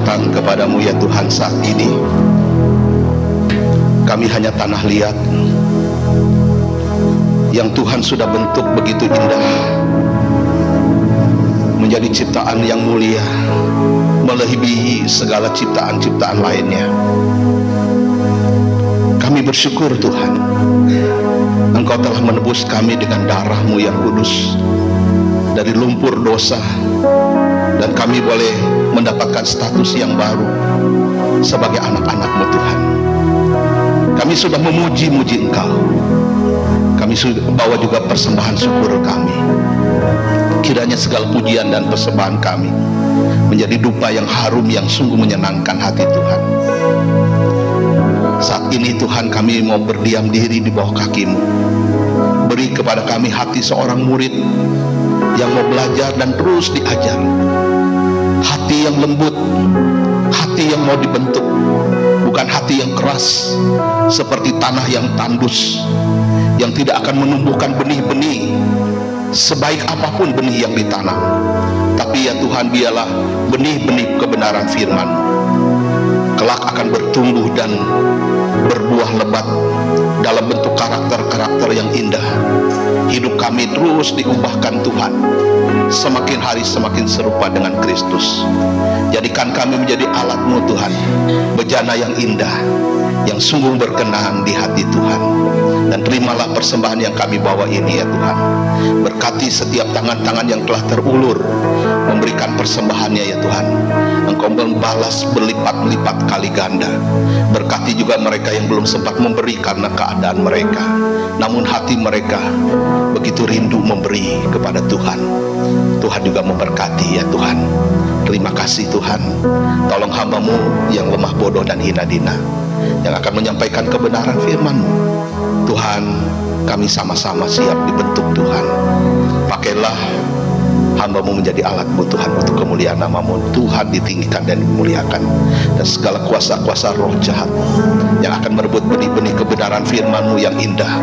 datang kepadamu ya Tuhan saat ini. Kami hanya tanah liat yang Tuhan sudah bentuk begitu indah menjadi ciptaan yang mulia, melebihi segala ciptaan-ciptaan lainnya. Kami bersyukur Tuhan, Engkau telah menebus kami dengan darah-Mu yang kudus dari lumpur dosa, dan kami boleh mendapatkan status yang baru sebagai anak-anak-Mu Tuhan. Kami sudah memuji-muji Engkau. Kami sudah bawa juga persembahan syukur kami. Kiranya segala pujian dan persembahan kami menjadi dupa yang harum yang sungguh menyenangkan hati Tuhan. Saat ini Tuhan, kami mau berdiam diri di bawah kaki-Mu. Beri kepada kami hati seorang murid yang mau belajar dan terus diajar. Hati yang lembut, hati yang mau dibentuk, bukan hati yang keras seperti tanah yang tandus, yang tidak akan menumbuhkan benih-benih sebaik apapun benih yang ditanam. Tapi ya Tuhan, biarlah benih-benih kebenaran firman-Mu kelak akan bertumbuh dan berbuah lebat dalam bentuk karakter-karakter yang indah. Hidup kami terus diubahkan Tuhan, semakin hari semakin serupa dengan Kristus. Jadikan kami menjadi alat-Mu Tuhan, bejana yang indah, yang sungguh berkenan di hati Tuhan. Dan terimalah persembahan yang kami bawa ini ya Tuhan. Berkati setiap tangan-tangan yang telah terulur memberikan persembahannya ya Tuhan. Engkau membalas berlipat-lipat kali ganda. Berkati juga mereka yang belum sempat memberi karena keadaan mereka, namun hati mereka begitu rindu memberi kepada Tuhan. Tuhan juga memberkati ya Tuhan. Terima kasih Tuhan. Tolong hamba-Mu yang lemah, bodoh dan hina dina, yang akan menyampaikan kebenaran firman-Mu. Tuhan, kami sama-sama siap dibentuk Tuhan. Pakailah hamba-Mu menjadi alat-Mu Tuhan, untuk kemuliaan nama-Mu. Tuhan ditinggikan dan dimuliakan. Dan segala kuasa-kuasa roh jahat yang akan merebut benih-benih kebenaran firman-Mu yang indah,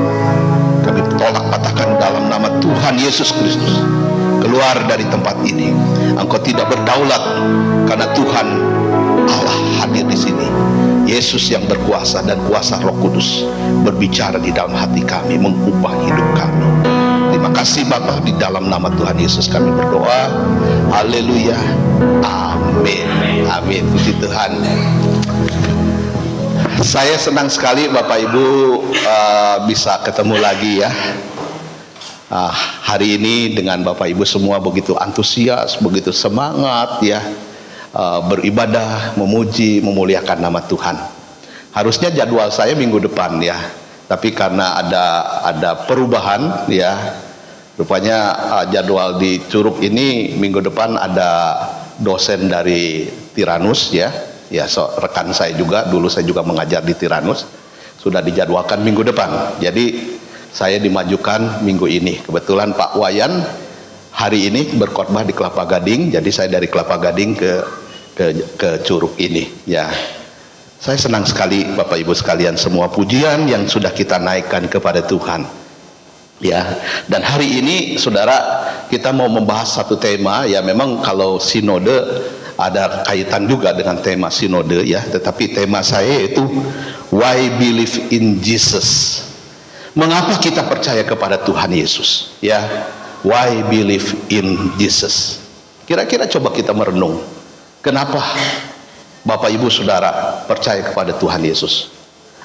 kami tolak, patahkan dalam nama Tuhan Yesus Kristus. Keluar dari tempat ini. Engkau tidak berdaulat, karena Tuhan Allah hadir di sini. Yesus yang berkuasa, dan kuasa Roh Kudus berbicara di dalam hati kami, mengubah hidup kami. Terima kasih Bapa, di dalam nama Tuhan Yesus kami berdoa. Haleluya. Amin. Amin. Puji Tuhan. Saya senang sekali Bapak Ibu bisa ketemu lagi ya. Hari ini dengan Bapak Ibu semua begitu antusias, begitu semangat ya, beribadah, memuji, memuliakan nama Tuhan. Harusnya jadwal saya minggu depan ya, tapi karena ada perubahan ya, rupanya jadwal di Curug ini minggu depan ada dosen dari Tiranus ya, rekan saya juga, dulu saya juga mengajar di Tiranus, sudah dijadwalkan minggu depan. Jadi saya dimajukan minggu ini. Kebetulan Pak Wayan hari ini berkhotbah di Kelapa Gading, jadi saya dari Kelapa Gading ke Curug ini ya. Saya senang sekali Bapak Ibu sekalian, semua pujian yang sudah kita naikkan kepada Tuhan ya. Dan hari ini saudara, kita mau membahas satu tema ya. Memang kalau sinode ada kaitan juga dengan tema sinode ya, tetapi tema saya itu why believe in Jesus. Mengapa kita percaya kepada Tuhan Yesus ya? Why believe in Jesus? Kira-kira coba kita merenung, kenapa Bapak Ibu Saudara percaya kepada Tuhan Yesus?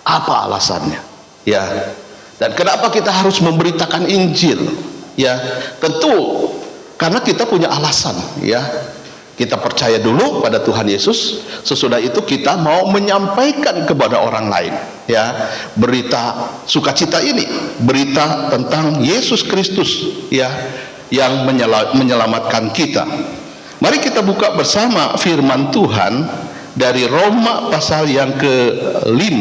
Apa alasannya ya? Dan kenapa kita harus memberitakan Injil ya? Tentu karena kita punya alasan ya. Kita percaya dulu pada Tuhan Yesus, sesudah itu kita mau menyampaikan kepada orang lain ya, berita sukacita ini, berita tentang Yesus Kristus ya, yang menyelamatkan kita. Mari kita buka bersama firman Tuhan dari Roma pasal yang ke-5.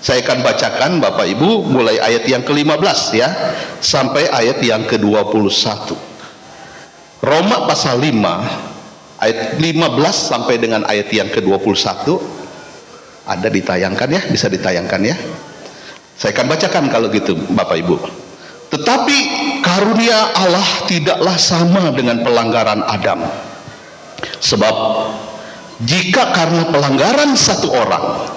Saya akan bacakan Bapak Ibu mulai ayat yang ke-15 ya, sampai ayat yang ke-21. Roma pasal 5 ayat 15 sampai dengan ayat yang ke-21. Ada ditayangkan ya, bisa ditayangkan ya. Saya akan bacakan kalau gitu Bapak Ibu. Tetapi karunia Allah tidaklah sama dengan pelanggaran Adam. Sebab jika karena pelanggaran satu orang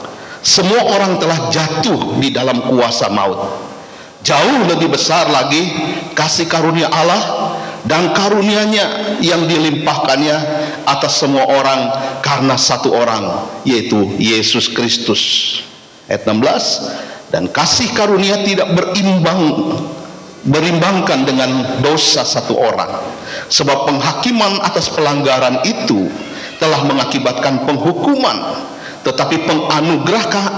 semua orang telah jatuh di dalam kuasa maut, jauh lebih besar lagi kasih karunia Allah dan karunia-Nya yang dilimpahkannya atas semua orang karena satu orang, yaitu Yesus Kristus. Ayat 16, dan kasih karunia tidak berimbangkan dengan dosa satu orang, sebab penghakiman atas pelanggaran itu telah mengakibatkan penghukuman, tetapi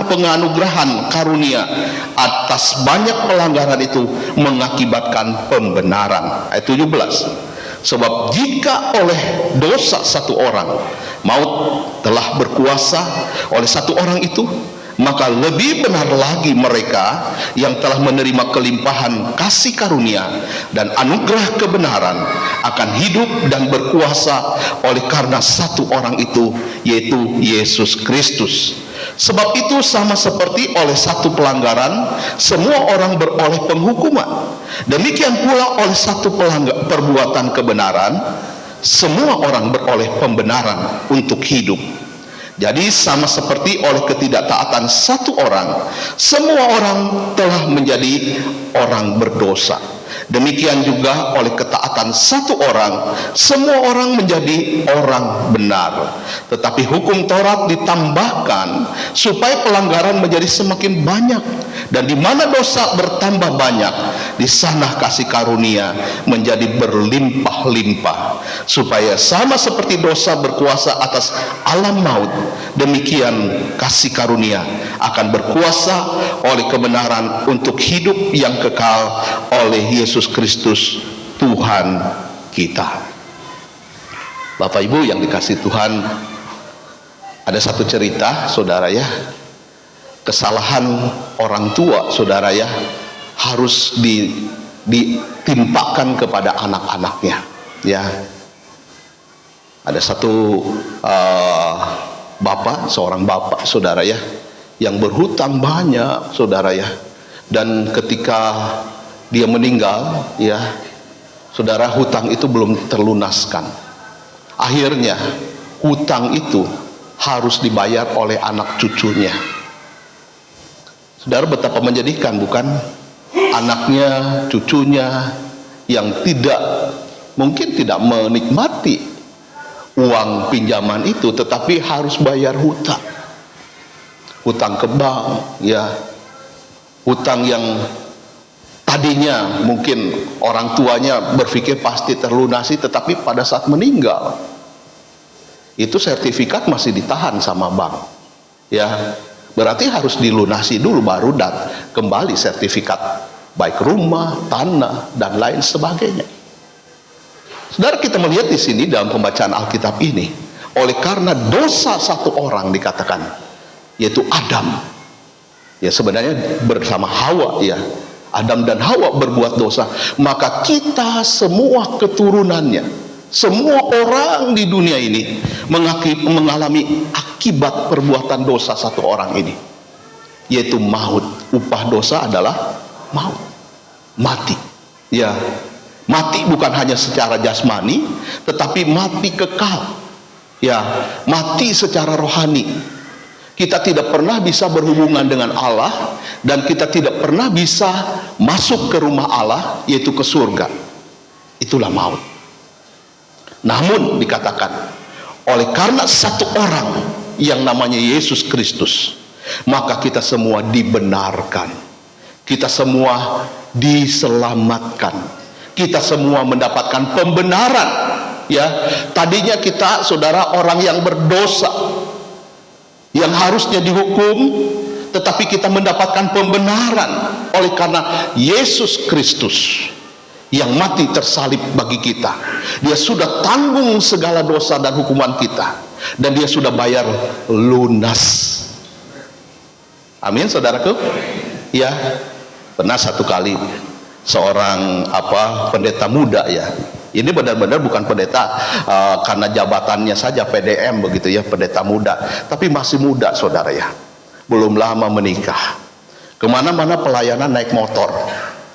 penganugerahan karunia atas banyak pelanggaran itu mengakibatkan pembenaran. Ayat 17, sebab jika oleh dosa satu orang maut telah berkuasa oleh satu orang itu, maka lebih benar lagi mereka yang telah menerima kelimpahan kasih karunia dan anugerah kebenaran akan hidup dan berkuasa oleh karena satu orang itu, yaitu Yesus Kristus. Sebab itu sama seperti oleh satu pelanggaran semua orang beroleh penghukuman, demikian pula oleh satu perbuatan kebenaran semua orang beroleh pembenaran untuk hidup. Jadi sama seperti oleh ketidaktaatan satu orang semua orang telah menjadi orang berdosa, demikian juga oleh ketaatan satu orang semua orang menjadi orang benar. Tetapi hukum Taurat ditambahkan supaya pelanggaran menjadi semakin banyak, dan di mana dosa bertambah banyak, di sana kasih karunia menjadi berlimpah-limpah, supaya sama seperti dosa berkuasa atas alam maut, demikian kasih karunia akan berkuasa oleh kebenaran untuk hidup yang kekal oleh Yesus Kristus Tuhan kita. Bapak Ibu yang dikasihi Tuhan, ada satu cerita saudara ya, kesalahan orang tua saudara ya harus ditimpakan kepada anak-anaknya ya. Ada satu seorang bapak saudara ya yang berhutang banyak saudara ya, dan ketika dia meninggal ya saudara, hutang itu belum terlunaskan. Akhirnya hutang itu harus dibayar oleh anak cucunya. Saudara, betapa menyedihkan bukan? Anaknya, cucunya yang mungkin tidak menikmati uang pinjaman itu, tetapi harus bayar hutang ke bank ya, hutang yang tadinya mungkin orang tuanya berpikir pasti terlunasi, tetapi pada saat meninggal itu sertifikat masih ditahan sama bank ya, berarti harus dilunasi dulu baru kembali sertifikat, baik rumah, tanah dan lain sebagainya. Saudara, kita melihat di sini dalam pembacaan Alkitab ini, oleh karena dosa satu orang dikatakan, yaitu Adam ya, sebenarnya bersama Hawa ya, Adam dan Hawa berbuat dosa, maka kita semua keturunannya, semua orang di dunia ini mengalami akibat perbuatan dosa satu orang ini, yaitu maut. Upah dosa adalah maut, mati ya. Mati bukan hanya secara jasmani, tetapi mati kekal ya, mati secara rohani. Kita tidak pernah bisa berhubungan dengan Allah, dan kita tidak pernah bisa masuk ke rumah Allah, yaitu ke surga. Itulah maut. Namun dikatakan, oleh karena satu orang yang namanya Yesus Kristus, maka kita semua dibenarkan, kita semua diselamatkan, kita semua mendapatkan pembenaran ya. Tadinya kita saudara orang yang berdosa, yang harusnya dihukum, tetapi kita mendapatkan pembenaran oleh karena Yesus Kristus yang mati tersalib bagi kita. Dia sudah tanggung segala dosa dan hukuman kita, dan dia sudah bayar lunas. Amin saudaraku ya. Pernah satu kali seorang pendeta muda ya, ini benar-benar bukan pendeta karena jabatannya saja PDM begitu ya, pendeta muda, tapi masih muda saudara ya, belum lama menikah. Kemana-mana pelayanan naik motor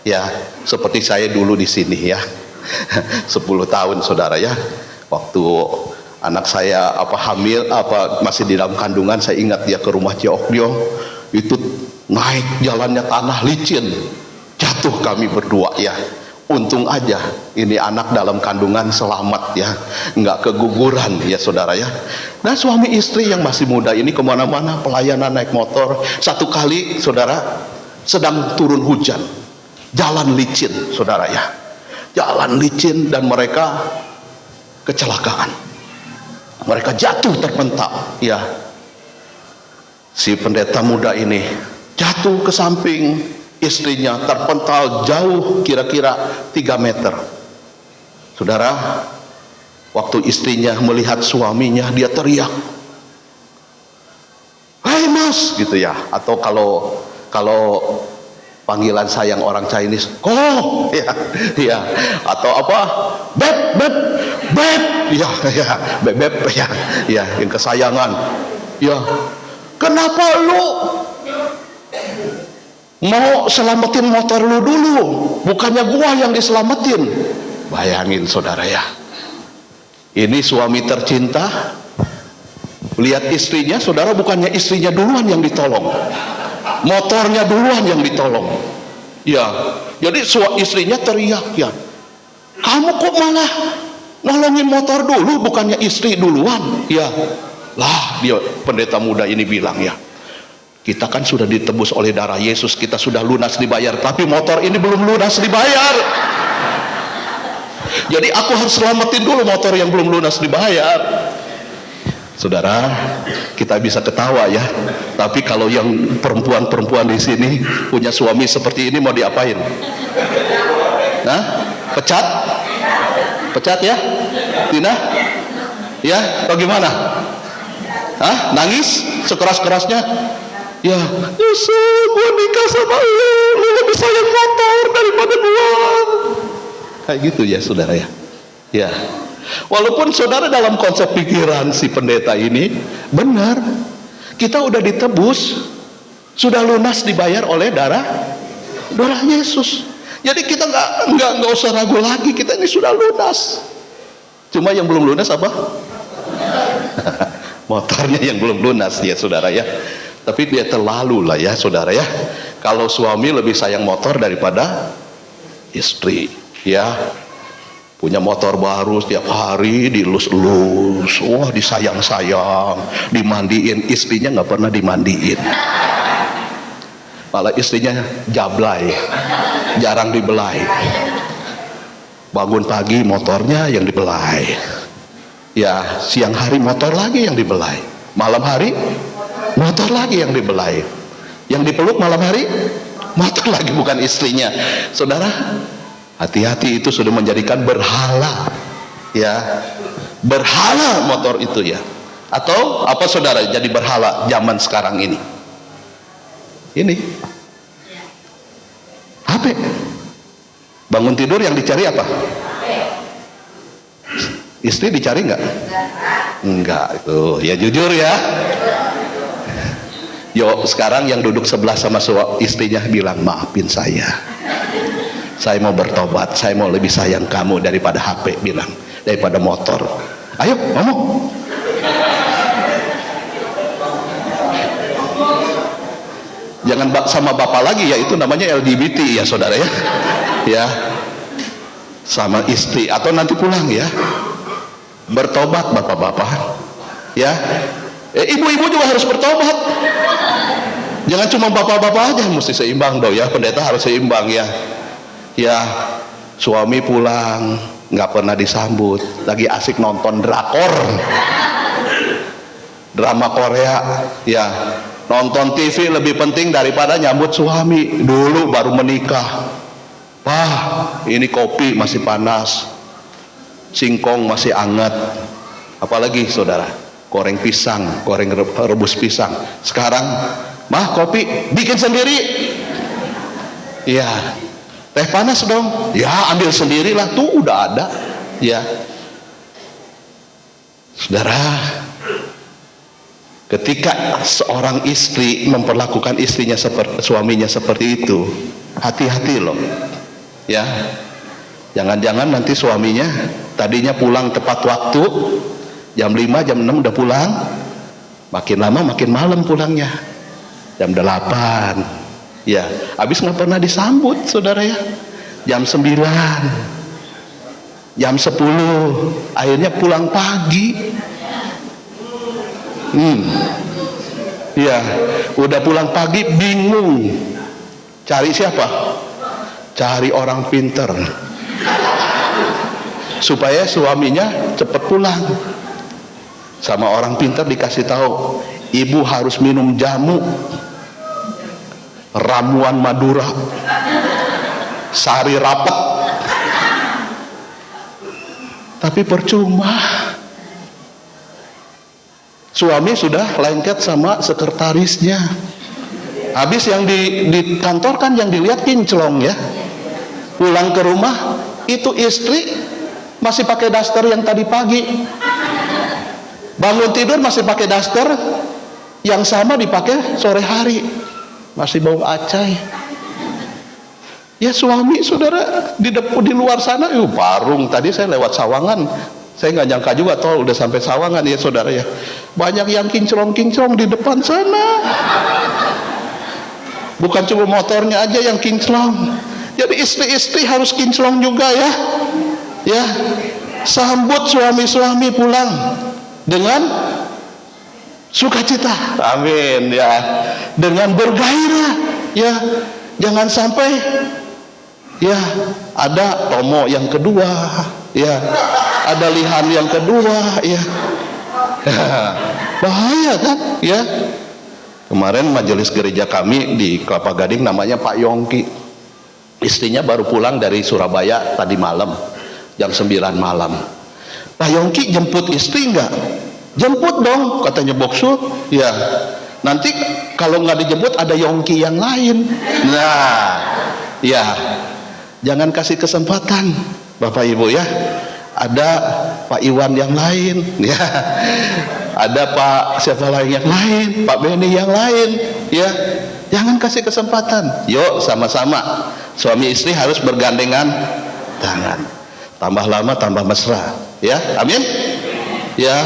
ya, seperti saya dulu di sini ya 10 tahun saudara ya, waktu Anak saya hamil masih di dalam kandungan, saya ingat dia ke rumah Ciokdio, itu naik jalannya tanah licin, jatuh kami berdua ya. Untung aja ini anak dalam kandungan selamat ya, nggak keguguran ya saudara ya. Nah suami istri yang masih muda ini kemana-mana pelayanan naik motor. Satu kali saudara sedang turun hujan, jalan licin saudara ya, jalan licin, dan mereka kecelakaan. Mereka jatuh terpental ya. Si pendeta muda ini jatuh ke samping istrinya, terpental jauh kira-kira 3 meter. Saudara, waktu istrinya melihat suaminya, dia teriak, "Hai mas," gitu ya. Atau kalau panggilan sayang orang Chinese, "Ko," ya, atau "Beb, beb, beb," ya, beb, ya, yang kesayangan, ya. "Kenapa lu mau selamatin motor lu dulu, bukannya gua yang diselamatin?" Bayangin saudara ya, ini suami tercinta lihat istrinya, saudara, bukannya istrinya duluan yang ditolong, motornya duluan yang ditolong ya. Jadi istrinya teriak ya, "Kamu kok malah nolongin motor dulu, bukannya istri duluan?" Ya lah, dia pendeta muda ini bilang ya, "Kita kan sudah ditebus oleh darah Yesus, kita sudah lunas dibayar, tapi motor ini belum lunas dibayar. Jadi aku harus selamatin dulu motor yang belum lunas dibayar." Saudara, kita bisa ketawa ya, tapi kalau yang perempuan-perempuan di sini punya suami seperti ini mau diapain? Nah, pecat? Pecat ya? Tina? Ya, bagaimana? Hah? Nangis sekeras-kerasnya? Ya, "Yesus, gue nikah sama lu lebih sayang motor daripada gua." Kayak gitu ya saudara ya. Ya, walaupun saudara dalam konsep pikiran si pendeta ini benar, kita udah ditebus, sudah lunas dibayar oleh darah Yesus. Jadi kita nggak usah ragu lagi, kita ini sudah lunas. Cuma yang belum lunas apa? Motornya yang belum lunas ya saudara ya. Tapi dia terlalu lah ya saudara ya, kalau suami lebih sayang motor daripada istri ya. Punya motor baru setiap hari dilus-lus, wah disayang-sayang, dimandiin, istrinya nggak pernah dimandiin, malah istrinya jablay, jarang dibelai. Bangun pagi motornya yang dibelai ya, siang hari motor lagi yang dibelai, malam hari motor lagi yang dibelai, yang dipeluk malam hari motor lagi, bukan istrinya. Saudara, hati-hati, itu sudah menjadikan berhala ya, berhala motor itu ya. Atau apa saudara, jadi berhala zaman sekarang ini HP. Bangun tidur yang dicari apa? Istri dicari nggak? Enggak, itu ya jujur ya. Yo, sekarang yang duduk sebelah sama istrinya bilang, "Maafin saya mau bertobat, saya mau lebih sayang kamu daripada HP," bilang, "daripada motor. Ayo ngomong." Jangan sama bapak lagi ya, itu namanya LGBT ya saudara ya. Ya, sama istri atau nanti pulang ya. Bertobat bapak-bapak ya. Ibu-ibu juga harus bertobat. Jangan cuma bapak-bapak aja, mesti seimbang dong ya, pendeta harus seimbang ya. Ya, suami pulang nggak pernah disambut, lagi asik nonton drakor, drama Korea ya, nonton TV lebih penting daripada nyambut suami. Dulu baru menikah, "Wah, ini kopi masih panas, singkong masih anget," apalagi saudara, goreng pisang, goreng rebus pisang. Sekarang, "Mah, kopi bikin sendiri." Ya, "Teh panas dong." "Ya, ambil sendirilah, tuh udah ada." Ya, saudara, ketika seorang istri memperlakukan suaminya seperti itu, hati-hati loh ya. Jangan-jangan nanti suaminya tadinya pulang tepat waktu, Jam 5, jam 6 udah pulang. Makin lama makin malam pulangnya. Jam 8. Ya, habis nggak pernah disambut, saudara ya. Jam 9, jam 10, akhirnya pulang pagi. Ya, udah pulang pagi bingung. Cari siapa? Cari orang pinter. Supaya suaminya cepat pulang. Sama orang pinter dikasih tahu, ibu harus minum jamu, ramuan Madura, sari rapet. Tapi percuma. Suami sudah lengket sama sekretarisnya. Habis yang di kantor kan yang dilihat kinclong ya. Pulang ke rumah itu istri masih pakai daster yang tadi pagi. Bangun tidur masih pakai daster yang sama dipakai sore hari. Masih bau acai. Ya suami saudara di luar sana, parung tadi saya lewat Sawangan, saya nggak nyangka juga tol udah sampai Sawangan ya saudara ya. Banyak yang kinclong-kinclong di depan sana. Bukan cuma motornya aja yang kinclong. Jadi istri-istri harus kinclong juga ya. Ya, sambut suami-suami pulang dengan sukacita. Amin ya. Dengan bergairah ya. Jangan sampai ya ada tomo yang kedua, ya ada lihan yang kedua, ya bahaya kan, ya. Kemarin majelis gereja kami di Kelapa Gading namanya Pak Yongki, istrinya baru pulang dari Surabaya tadi malam, jam 9 malam. Pak Yongki jemput istri enggak? Jemput dong, katanya Boksu, ya. Nanti kalau nggak dijemput ada Yongki yang lain. Nah, ya. Jangan kasih kesempatan Bapak Ibu ya. Ada Pak Iwan yang lain ya. Ada Pak siapa lagi yang lain, Pak Beni yang lain ya. Jangan kasih kesempatan. Yuk sama-sama suami istri harus bergandengan tangan. Tambah lama tambah mesra ya. Amin. Ya.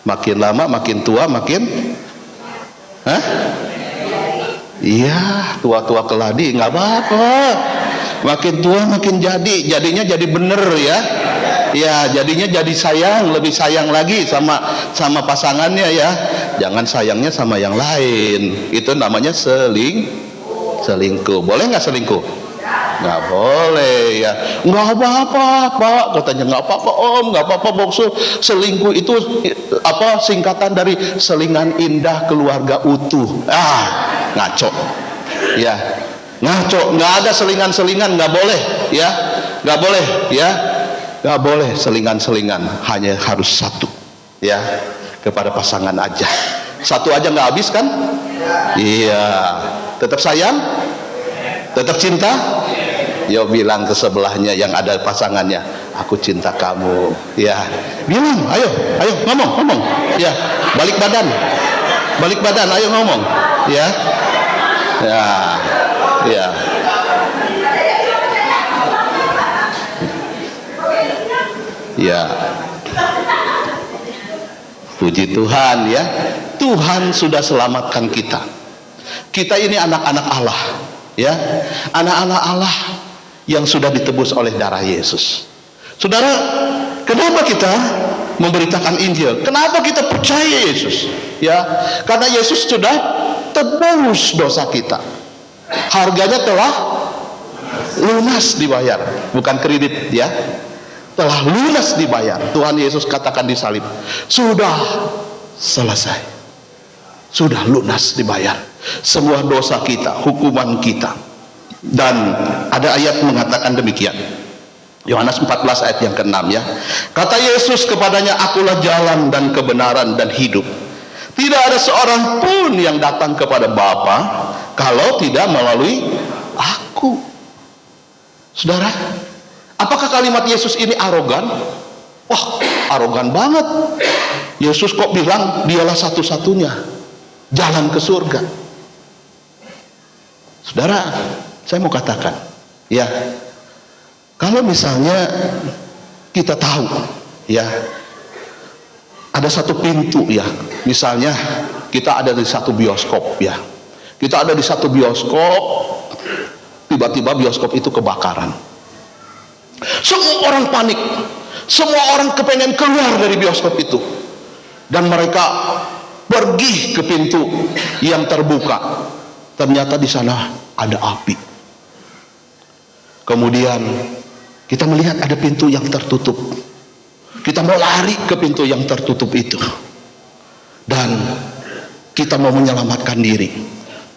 Makin lama makin tua makin iya, tua-tua keladi nggak apa-apa. Makin tua makin jadinya jadi bener ya. Ya, jadinya jadi sayang, lebih sayang lagi sama pasangannya ya. Jangan sayangnya sama yang lain. Itu namanya selingkuh. Boleh nggak selingkuh? Nggak boleh ya. Nggak apa-apa Pak, katanya nggak apa-apa Om, nggak apa-apa Boksu. Selingkuh itu apa singkatan dari selingan indah keluarga utuh. Ngaco ya, ngaco. Nggak ada selingan-selingan, nggak boleh ya, nggak boleh ya, nggak boleh selingan-selingan. Hanya harus satu ya, kepada pasangan aja. Satu aja nggak habis kan? Iya, tetap sayang, tetap cinta. Yo bilang ke sebelahnya yang ada pasangannya, aku cinta kamu ya. Bilang, ayo ngomong ya. Balik badan, ayo ngomong ya. Ya. Ya. Puji Tuhan ya. Tuhan sudah selamatkan kita. Kita ini anak-anak Allah ya. Anak-anak Allah yang sudah ditebus oleh darah Yesus. Saudara, kenapa kita memberitakan Injil? Kenapa kita percaya Yesus? Ya, karena Yesus sudah tebus dosa kita. Harganya telah lunas dibayar, bukan kredit ya. Telah lunas dibayar. Tuhan Yesus katakan di salib, sudah selesai. Sudah lunas dibayar semua dosa kita, hukuman kita. Dan ada ayat mengatakan demikian. Yohanes 14 ayat yang ke-6 ya. Kata Yesus kepadanya, akulah jalan dan kebenaran dan hidup. Tidak ada seorang pun yang datang kepada Bapa kalau tidak melalui aku. Saudara, apakah kalimat Yesus ini arogan? Wah, arogan banget. Yesus kok bilang dialah satu-satunya jalan ke surga. Saudara, saya mau katakan ya, kalau misalnya kita tahu ya ada satu pintu ya. Misalnya kita ada di satu bioskop ya. Kita ada di satu bioskop, tiba-tiba bioskop itu kebakaran. Semua orang panik. Semua orang kepengen keluar dari bioskop itu. Dan mereka pergi ke pintu yang terbuka. Ternyata di sana ada api. Kemudian kita melihat ada pintu yang tertutup. Kita mau lari ke pintu yang tertutup itu. Dan kita mau menyelamatkan diri.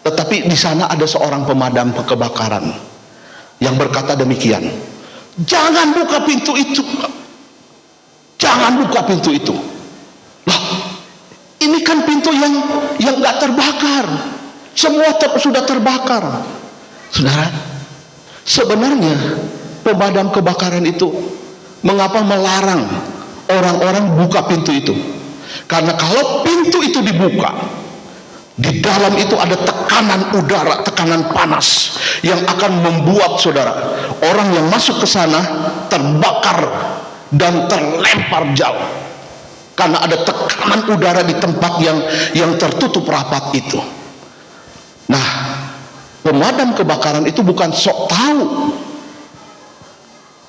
Tetapi di sana ada seorang pemadam kebakaran yang berkata demikian, jangan buka pintu itu, jangan buka pintu itu. Lah, ini kan pintu yang nggak terbakar, semua sudah terbakar. Saudara, sebenarnya pemadam kebakaran itu mengapa melarang orang-orang buka pintu itu? Karena kalau pintu itu dibuka, di dalam itu ada tekanan udara, tekanan panas yang akan membuat saudara, orang yang masuk ke sana terbakar dan terlempar jauh. Karena ada tekanan udara di tempat yang tertutup rapat itu. Nah, pemadam kebakaran itu bukan sok tahu,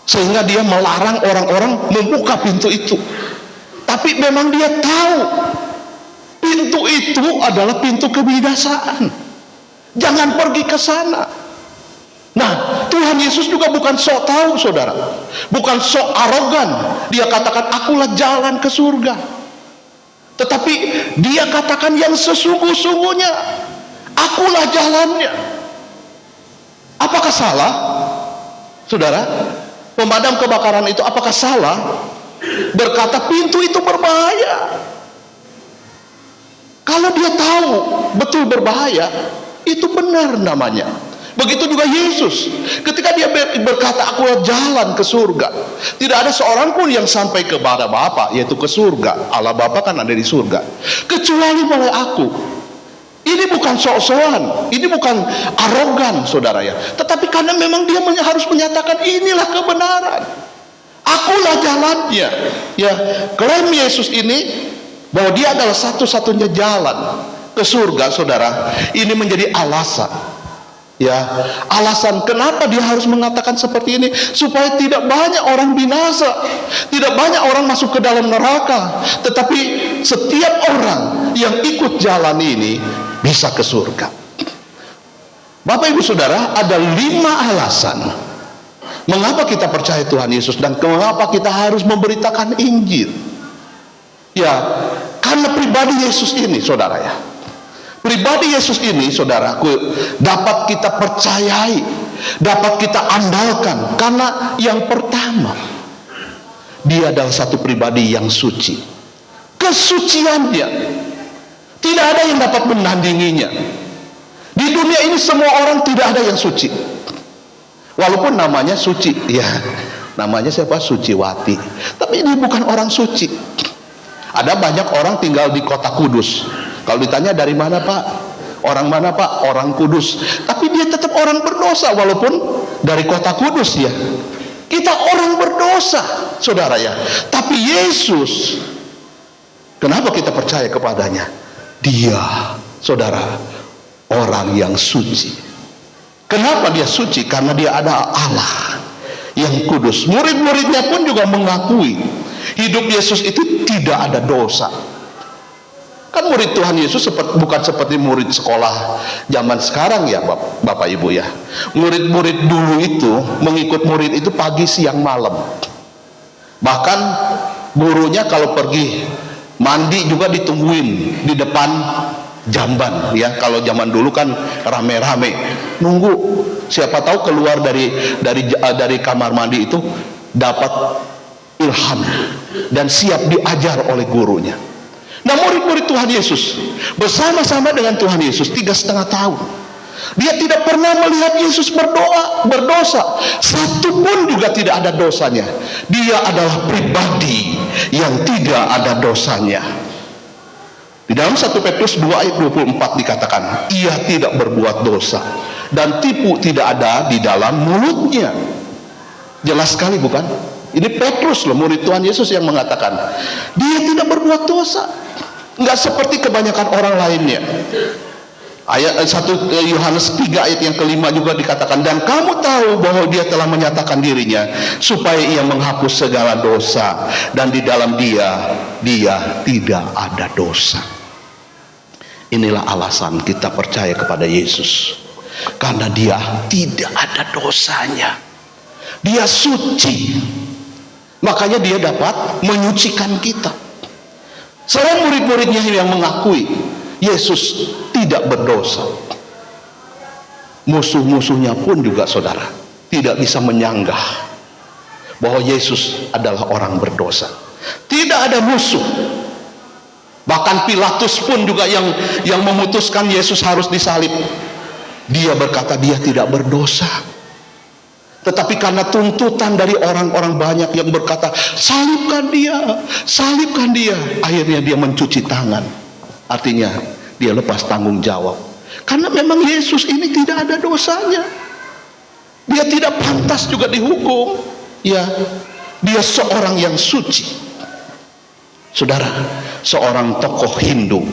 sehingga dia melarang orang-orang membuka pintu itu. Tapi memang dia tahu pintu itu adalah pintu kebinasaan. Jangan pergi ke sana. Nah, Tuhan Yesus juga bukan sok tahu, saudara. Bukan sok arogan. Dia katakan, akulah jalan ke surga. Tetapi dia katakan yang sesungguh-sungguhnya, akulah jalannya. Apakah salah, saudara? Pemadam kebakaran itu apakah salah berkata pintu itu berbahaya? Kalau dia tahu betul berbahaya, itu benar namanya. Begitu juga Yesus, ketika dia berkata akulah jalan ke surga, tidak ada seorang pun yang sampai kepada Bapa, yaitu ke surga. Allah Bapa kan ada di surga, kecuali oleh aku. Ini bukan sok-sokan, ini bukan arogan, saudara ya. Tetapi karena memang dia harus menyatakan inilah kebenaran, akulah jalannya. Ya, klaim Yesus ini bahwa dia adalah satu-satunya jalan ke surga, saudara. Ini menjadi alasan, ya, alasan kenapa dia harus mengatakan seperti ini, supaya tidak banyak orang binasa, tidak banyak orang masuk ke dalam neraka, tetapi setiap orang yang ikut jalan ini bisa ke surga. Bapak ibu saudara, ada 5 alasan mengapa kita percaya Tuhan Yesus dan mengapa kita harus memberitakan Injil. Ya, karena pribadi Yesus ini, saudara ya. Pribadi Yesus ini, saudaraku, dapat kita percayai, dapat kita andalkan. Karena yang pertama, dia adalah satu pribadi yang suci. Kesuciannya tidak ada yang dapat menandinginya. Di dunia ini semua orang tidak ada yang suci. Walaupun namanya suci, ya, namanya siapa? Suciwati. Tapi ini bukan orang suci. Ada banyak orang tinggal di kota Kudus. Kalau ditanya dari mana Pak? Orang mana Pak? Orang Kudus. Tapi dia tetap orang berdosa walaupun dari kota Kudus ya. Kita orang berdosa, saudara ya. Tapi Yesus, kenapa kita percaya kepadanya? Dia, saudara, orang yang suci. Kenapa dia suci? Karena dia ada Allah yang kudus. Murid-muridnya pun juga mengakui hidup Yesus itu tidak ada dosa. Kan murid Tuhan Yesus bukan seperti murid sekolah zaman sekarang ya Bapak Ibu ya. Murid-murid dulu itu mengikut murid itu pagi siang malam. Bahkan gurunya kalau pergi mandi juga ditungguin di depan jamban ya. Kalau zaman dulu kan rame-rame nunggu, siapa tahu keluar dari kamar mandi itu dapat ilham dan siap diajar oleh gurunya. Nah, murid-murid Tuhan Yesus bersama-sama dengan Tuhan Yesus 3,5 tahun. Dia tidak pernah melihat Yesus berdosa. Satu pun juga tidak ada dosanya. Dia adalah pribadi yang tidak ada dosanya. Di dalam 1 Petrus 2 ayat 24 dikatakan, ia tidak berbuat dosa dan tipu tidak ada di dalam mulutnya. Jelas sekali bukan? Ini Petrus loh, murid Tuhan Yesus yang mengatakan, dia tidak berbuat dosa. Nggak seperti kebanyakan orang lainnya. Ayat 1 Yohanes 3 ayat yang kelima juga dikatakan, dan kamu tahu bahwa dia telah menyatakan dirinya supaya ia menghapus segala dosa, dan di dalam dia tidak ada dosa. Inilah alasan kita percaya kepada Yesus, karena dia tidak ada dosanya. Dia suci, makanya dia dapat menyucikan kita. Selain murid-muridnya yang mengakui Yesus tidak berdosa, musuh-musuhnya pun juga saudara tidak bisa menyanggah bahwa Yesus adalah orang berdosa. Tidak ada musuh. Bahkan Pilatus pun juga yang memutuskan Yesus harus disalib, dia berkata dia tidak berdosa. Tetapi karena tuntutan dari orang-orang banyak yang berkata salibkan dia, akhirnya dia mencuci tangan. Artinya dia lepas tanggung jawab, karena memang Yesus ini tidak ada dosanya. Dia tidak pantas juga dihukum. Ya, dia seorang yang suci. Saudara, seorang tokoh Hindu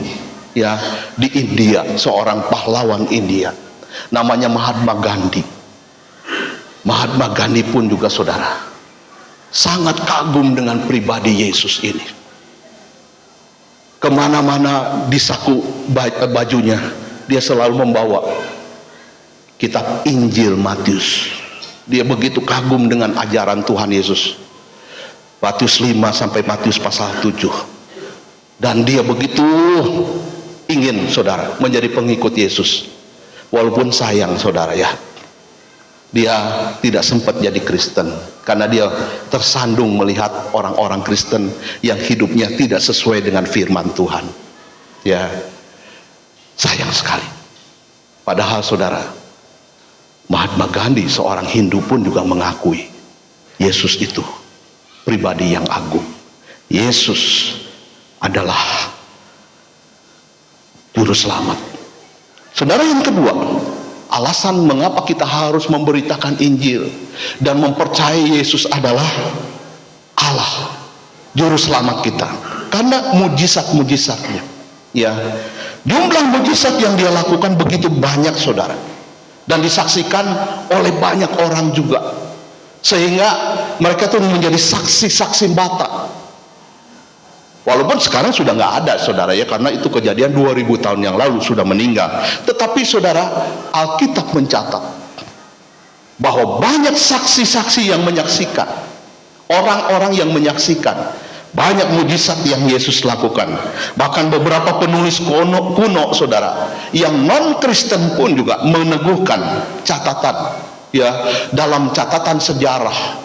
ya di India, seorang pahlawan India, namanya Mahatma Gandhi. Mahatma Gandhi pun juga saudara sangat kagum dengan pribadi Yesus ini. Kemana-mana di saku bajunya dia selalu membawa kitab Injil Matius. Dia begitu kagum dengan ajaran Tuhan Yesus, Matius 5 sampai Matius pasal 7. Dan dia begitu ingin saudara menjadi pengikut Yesus. Walaupun sayang saudara ya, dia tidak sempat jadi Kristen karena dia tersandung melihat orang-orang Kristen yang hidupnya tidak sesuai dengan firman Tuhan. Ya, sayang sekali. Padahal saudara, Mahatma Gandhi seorang Hindu pun juga mengakui Yesus itu pribadi yang agung. Yesus adalah juru selamat. Saudara, yang kedua, alasan mengapa kita harus memberitakan Injil dan mempercayai Yesus adalah Allah, juru selamat kita, karena mujizat-mujizatnya. Ya, jumlah mujizat yang dia lakukan begitu banyak saudara, dan disaksikan oleh banyak orang juga, sehingga mereka tuh menjadi saksi-saksi mata. Walaupun sekarang sudah nggak ada saudara ya, karena itu kejadian 2000 tahun yang lalu sudah meninggal. Tetapi saudara, Alkitab mencatat bahwa banyak saksi-saksi yang menyaksikan, orang-orang yang menyaksikan banyak mujizat yang Yesus lakukan. Bahkan beberapa penulis kuno saudara yang non Kristen pun juga meneguhkan catatan ya dalam catatan sejarah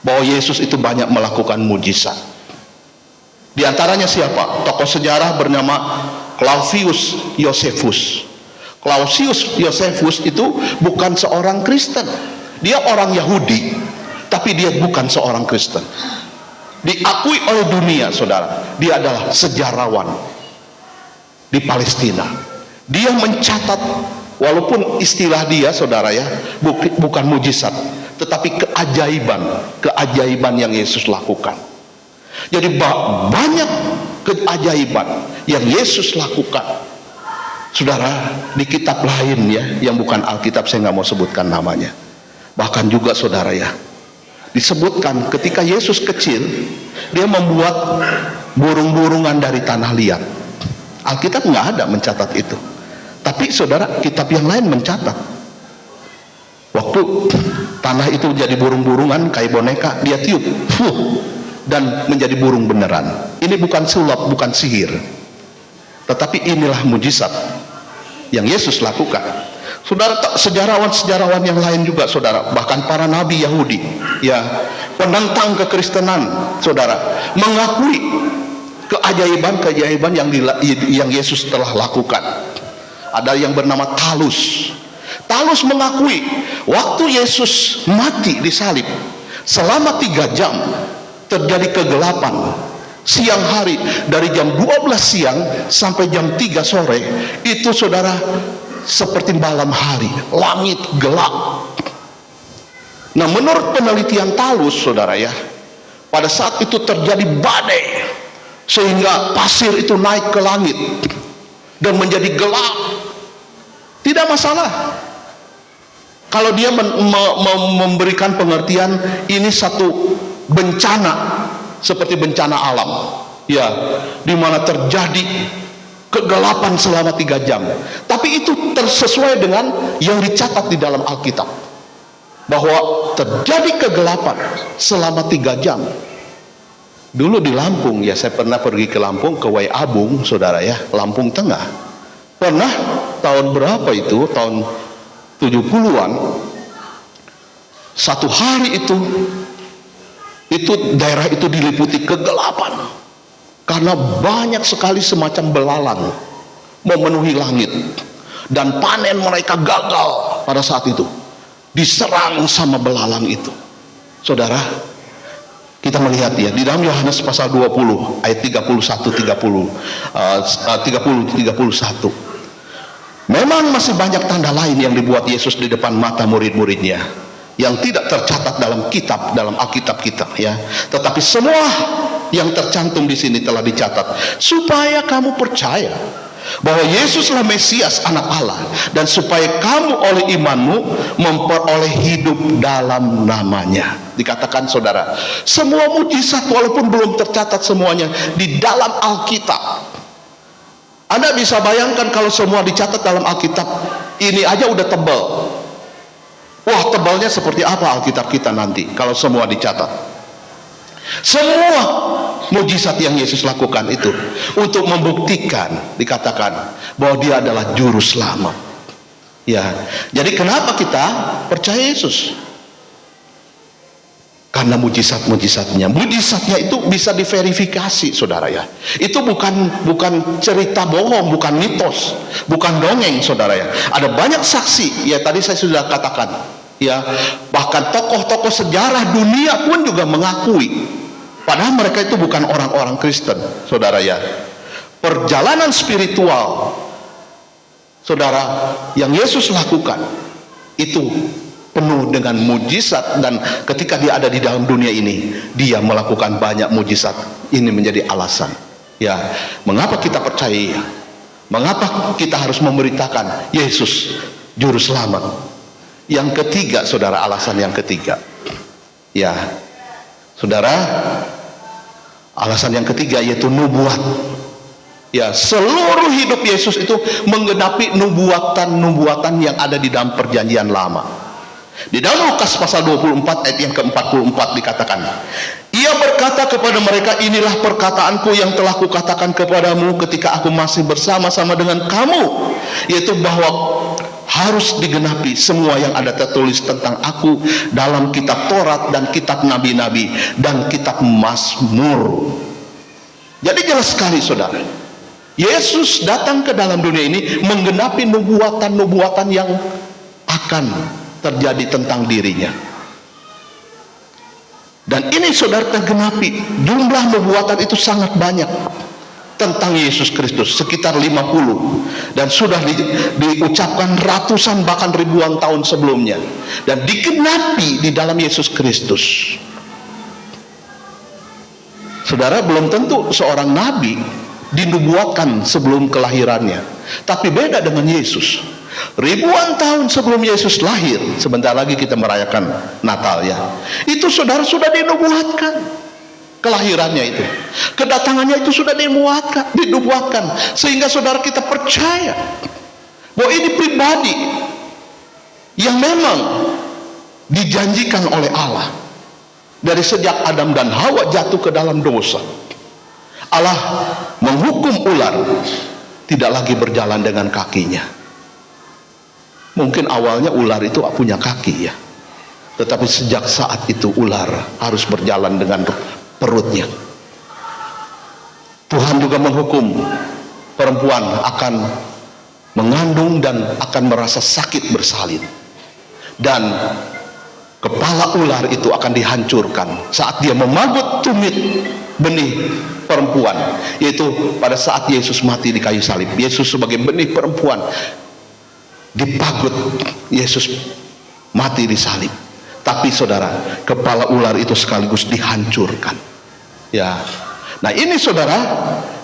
bahwa Yesus itu banyak melakukan mujizat. Di antaranya siapa? Tokoh sejarah bernama Claudius Josephus. Claudius Josephus itu bukan seorang Kristen. Dia orang Yahudi, tapi dia bukan seorang Kristen. Diakui oleh dunia, saudara. Dia adalah sejarawan di Palestina. Dia mencatat, walaupun istilah dia, saudara ya, bukan mujizat, tetapi keajaiban yang Yesus lakukan. Jadi banyak keajaiban yang Yesus lakukan. Saudara, di kitab lain ya, yang bukan Alkitab, saya nggak mau sebutkan namanya. Bahkan juga saudara ya, disebutkan ketika Yesus kecil, dia membuat burung-burungan dari tanah liat. Alkitab nggak ada mencatat itu. Tapi saudara, kitab yang lain mencatat. Waktu tanah itu jadi burung-burungan kayak boneka, dia tiup, dan menjadi burung beneran. Ini bukan sulap, bukan sihir, tetapi inilah mujizat yang Yesus lakukan. Saudara, sejarawan-sejarawan yang lain juga saudara, bahkan para nabi Yahudi ya, penentang kekristenan saudara, mengakui keajaiban yang Yesus telah lakukan. Ada yang bernama Talus mengakui waktu Yesus mati disalib, selama 3 jam terjadi kegelapan. Siang hari, dari jam 12 siang sampai jam 3 sore, itu saudara seperti malam hari, langit gelap. Nah, menurut penelitian Talus saudara ya, Pada saat itu terjadi badai, sehingga pasir itu naik ke langit dan menjadi gelap. Tidak masalah kalau dia memberikan pengertian ini satu bencana, seperti bencana alam, ya, di mana terjadi kegelapan selama 3 jam. Tapi itu sesuai dengan yang dicatat di dalam Alkitab, bahwa terjadi kegelapan selama 3 jam. Dulu di Lampung, ya, saya pernah pergi ke Lampung, ke Wai Abung, saudara, ya, Lampung Tengah. Pernah tahun berapa itu, tahun 70-an, satu hari itu daerah itu diliputi kegelapan karena banyak sekali semacam belalang memenuhi langit, dan panen mereka gagal pada saat itu, diserang sama belalang itu. Saudara, kita melihat, ya, di dalam Yohanes pasal 20 ayat 30-31, memang masih banyak tanda lain yang dibuat Yesus di depan mata murid-muridnya yang tidak tercatat dalam kitab, dalam Alkitab kita, ya. Tetapi semua yang tercantum di sini telah dicatat supaya kamu percaya bahwa Yesuslah Mesias, Anak Allah, dan supaya kamu oleh imanmu memperoleh hidup dalam namanya. Dikatakan, saudara, semua mujizat walaupun belum tercatat semuanya di dalam Alkitab. Anda bisa bayangkan kalau semua dicatat dalam Alkitab, ini aja udah tebal. Wah, tebalnya seperti apa Alkitab kita nanti kalau semua dicatat. Semua mujizat yang Yesus lakukan itu untuk membuktikan, dikatakan bahwa dia adalah juru selamat. Ya, jadi kenapa kita percaya Yesus? Karena mujizat-mujizatnya. Mujizatnya itu bisa diverifikasi, saudara, ya. Itu bukan cerita bohong, bukan mitos, bukan dongeng, saudara, ya. Ada banyak saksi, ya, tadi saya sudah katakan, ya. Bahkan tokoh-tokoh sejarah dunia pun juga mengakui, padahal mereka itu bukan orang-orang Kristen, saudara, ya. Perjalanan spiritual, saudara, yang Yesus lakukan itu penuh dengan mujizat, dan ketika dia ada di dalam dunia ini, dia melakukan banyak mujizat. Ini menjadi alasan, ya, mengapa kita percaya, mengapa kita harus memberitakan Yesus juru selamat. Yang ketiga, saudara, alasan yang ketiga, ya, saudara, alasan yang ketiga yaitu nubuat. Ya, seluruh hidup Yesus itu menggenapi nubuatan-nubuatan yang ada di dalam perjanjian lama. Di dalam Lukas pasal 24 ayat yang ke-44 dikatakan, ia berkata kepada mereka, inilah perkataanku yang telah kukatakan kepadamu ketika aku masih bersama-sama dengan kamu, yaitu bahwa harus digenapi semua yang ada tertulis tentang aku dalam kitab Taurat dan kitab nabi-nabi dan kitab Mazmur. Jadi jelas sekali, saudara, Yesus datang ke dalam dunia ini menggenapi nubuatan-nubuatan yang akan terjadi tentang dirinya. Dan ini, saudara, tergenapi. Jumlah nubuatan itu sangat banyak tentang Yesus Kristus, sekitar 50, dan sudah diucapkan ratusan bahkan ribuan tahun sebelumnya, dan digenapi di dalam Yesus Kristus. Saudara, belum tentu seorang nabi dinubuatkan sebelum kelahirannya, tapi beda dengan Yesus. Ribuan tahun sebelum Yesus lahir, sebentar lagi kita merayakan Natal, ya, itu, saudara, sudah dinubuatkan kelahirannya itu, kedatangannya itu sudah dinubuatkan, sehingga saudara kita percaya bahwa ini pribadi yang memang dijanjikan oleh Allah dari sejak Adam dan Hawa jatuh ke dalam dosa. Allah menghukum ular tidak lagi berjalan dengan kakinya. Mungkin awalnya ular itu punya kaki, ya, tetapi sejak saat itu ular harus berjalan dengan perutnya. Tuhan juga menghukum perempuan akan mengandung dan akan merasa sakit bersalin, dan kepala ular itu akan dihancurkan saat dia memagut tumit benih perempuan, yaitu pada saat Yesus mati di kayu salib. Yesus sebagai benih perempuan dipagut, Yesus mati di salib. Tapi saudara, kepala ular itu sekaligus dihancurkan. Ya. Nah, ini saudara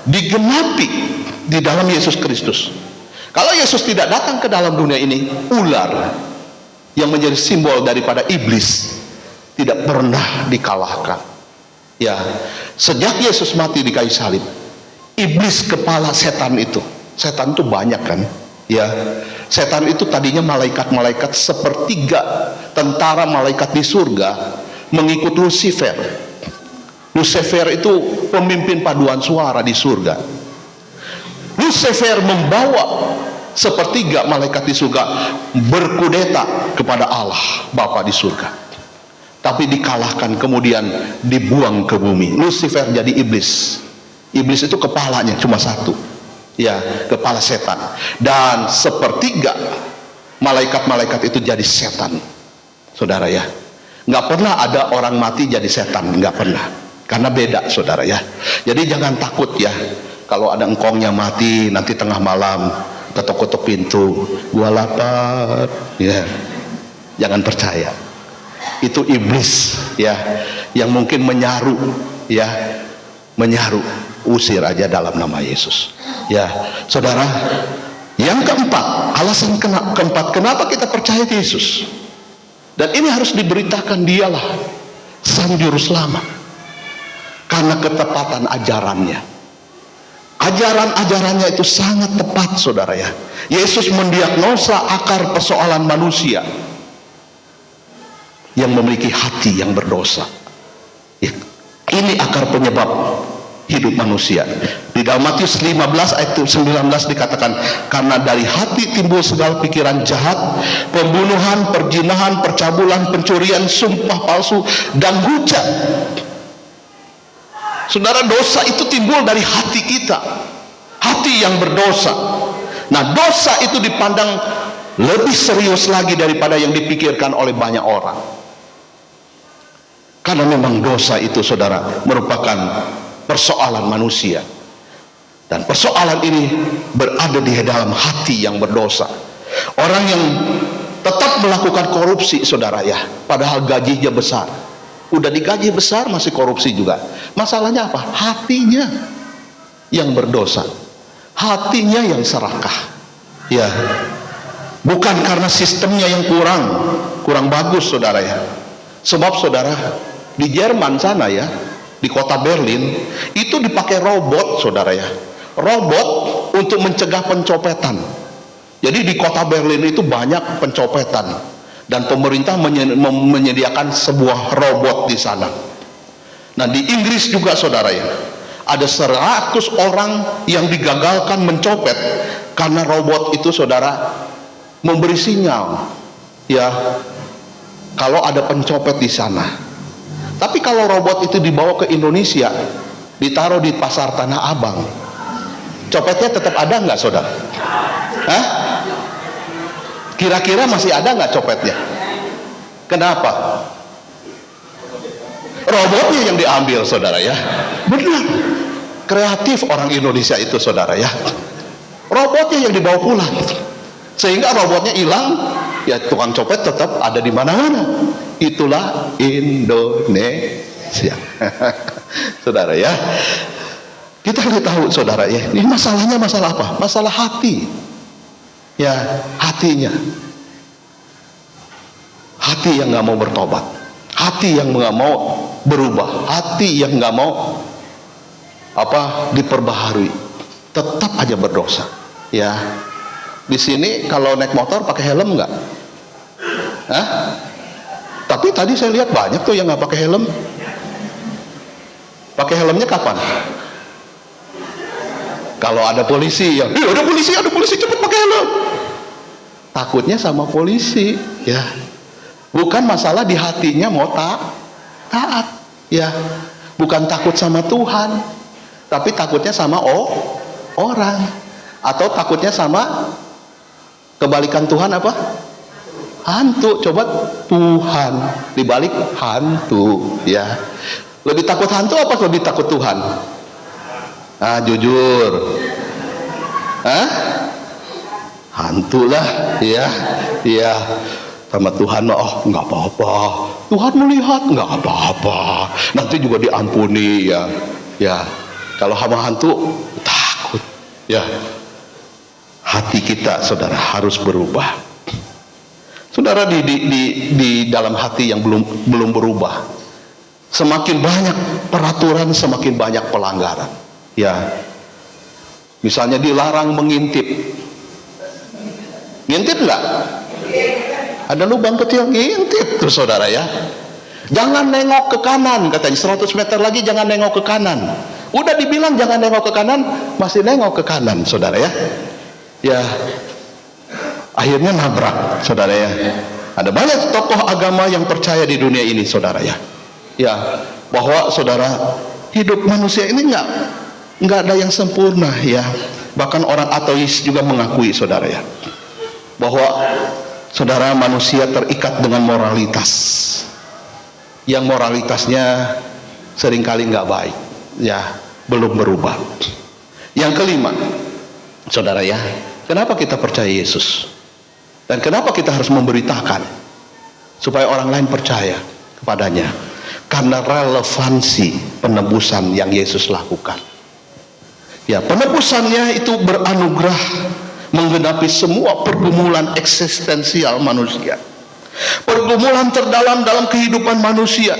digenapi di dalam Yesus Kristus. Kalau Yesus tidak datang ke dalam dunia ini, ular yang menjadi simbol daripada iblis tidak pernah dikalahkan. Ya, sejak Yesus mati di kayu salib, iblis kepala setan itu banyak kan? Ya, setan itu tadinya malaikat-malaikat sepertiga tentara malaikat di surga mengikut Lucifer. Lucifer itu pemimpin paduan suara di surga. Lucifer membawa sepertiga malaikat di surga berkudeta kepada Allah Bapa di surga, tapi dikalahkan, kemudian dibuang ke bumi. Lucifer jadi iblis. Iblis itu kepalanya cuma satu, ya, kepala setan. Dan sepertiga malaikat-malaikat itu jadi setan, saudara ya. Nggak pernah ada orang mati jadi setan, nggak pernah, karena beda, saudara ya. Jadi jangan takut ya, kalau ada engkongnya mati nanti tengah malam ketok-ketok pintu, gua lapar, ya, jangan percaya. Itu iblis ya, yang mungkin menyaru, ya, menyaru. Usir aja dalam nama Yesus. Ya, saudara. Yang keempat, alasan keempat kenapa kita percaya Yesus. Dan ini harus diberitakan, dialah Sang Juru Selamat, karena ketepatan ajarannya. Ajaran-ajarannya itu sangat tepat, saudara ya. Yesus mendiagnosa akar persoalan manusia yang memiliki hati yang berdosa. Ini akar penyebab hidup manusia. Di dalam Matius 15 ayat 19 dikatakan, karena dari hati timbul segala pikiran jahat, pembunuhan, perzinahan, percabulan, pencurian, sumpah palsu, dan hujat. Saudara, dosa itu timbul dari hati kita, hati yang berdosa. Nah, dosa itu dipandang lebih serius lagi daripada yang dipikirkan oleh banyak orang, karena memang dosa itu, saudara, merupakan persoalan manusia. Dan persoalan ini berada di dalam hati yang berdosa. Orang yang tetap melakukan korupsi, saudara ya, padahal gajinya besar, udah digaji besar masih korupsi juga. Masalahnya apa? Hatinya yang berdosa, hatinya yang serakah, ya. Bukan karena sistemnya yang kurang bagus, saudara ya. Sebab saudara, di Jerman sana ya, di kota Berlin itu dipakai robot, saudara ya, robot untuk mencegah pencopetan. Jadi di kota Berlin itu banyak pencopetan, dan pemerintah menyediakan sebuah robot di sana. Nah, di Inggris juga, saudara ya, ada 100 orang yang digagalkan mencopet karena robot itu, saudara, memberi sinyal ya kalau ada pencopet di sana. Tapi kalau robot itu dibawa ke Indonesia, ditaruh di pasar Tanah Abang, copetnya tetap ada nggak, saudara? Hah? Kira-kira masih ada nggak copetnya? Kenapa? Robotnya yang diambil, saudara ya. Benar, kreatif orang Indonesia itu, saudara ya. Robotnya yang dibawa pulang, sehingga robotnya hilang, ya tukang copet tetap ada di mana-mana. Itulah Indonesia. Saudara ya, kita harus tahu, saudara ya, ini masalahnya masalah apa? Masalah hati, ya, hatinya, hati yang nggak mau bertobat, hati yang nggak mau berubah, hati yang nggak mau diperbaharui, tetap aja berdosa. Ya, di sini kalau naik motor pakai helm nggak? Hah? Tapi tadi saya lihat banyak tuh yang nggak pakai helm. Pakai helmnya kapan? Kalau ada polisi yang, ada polisi cepet pakai helm. Takutnya sama polisi, ya. Bukan masalah di hatinya mau taat, ya. Bukan takut sama Tuhan, tapi takutnya sama orang, atau takutnya sama kebalikan Tuhan apa? Hantu. Coba Tuhan dibalik hantu, ya. Lebih takut hantu apa lebih takut Tuhan? Ah, jujur. Hah? Hantu lah, ya. Ya. Sama Tuhan mah, oh nggak apa-apa. Tuhan melihat nggak apa-apa. Nanti juga diampuni ya. Ya, kalau sama hantu takut. Ya, hati kita, saudara, harus berubah. Saudara, di dalam hati yang belum berubah, semakin banyak peraturan, semakin banyak pelanggaran. Ya, misalnya dilarang mengintip. Ngintip nggak? Ada lubang kecil, ngintip terus saudara ya. Jangan nengok ke kanan, katanya 100 meter lagi jangan nengok ke kanan. Udah dibilang jangan nengok ke kanan, masih nengok ke kanan saudara ya. Ya, akhirnya nabrak saudara ya. Ada banyak tokoh agama yang percaya di dunia ini saudara ya. Ya, bahwa saudara, hidup manusia ini nggak ada yang sempurna ya. Bahkan orang ateis juga mengakui saudara ya, bahwa saudara, manusia terikat dengan moralitas yang moralitasnya seringkali nggak baik ya, belum berubah. Yang kelima saudara ya, kenapa kita percaya Yesus dan kenapa kita harus memberitakan supaya orang lain percaya kepadanya? Karena relevansi penebusan yang Yesus lakukan ya. Penebusannya itu beranugerah menggenapi semua pergumulan eksistensial manusia, pergumulan terdalam dalam kehidupan manusia,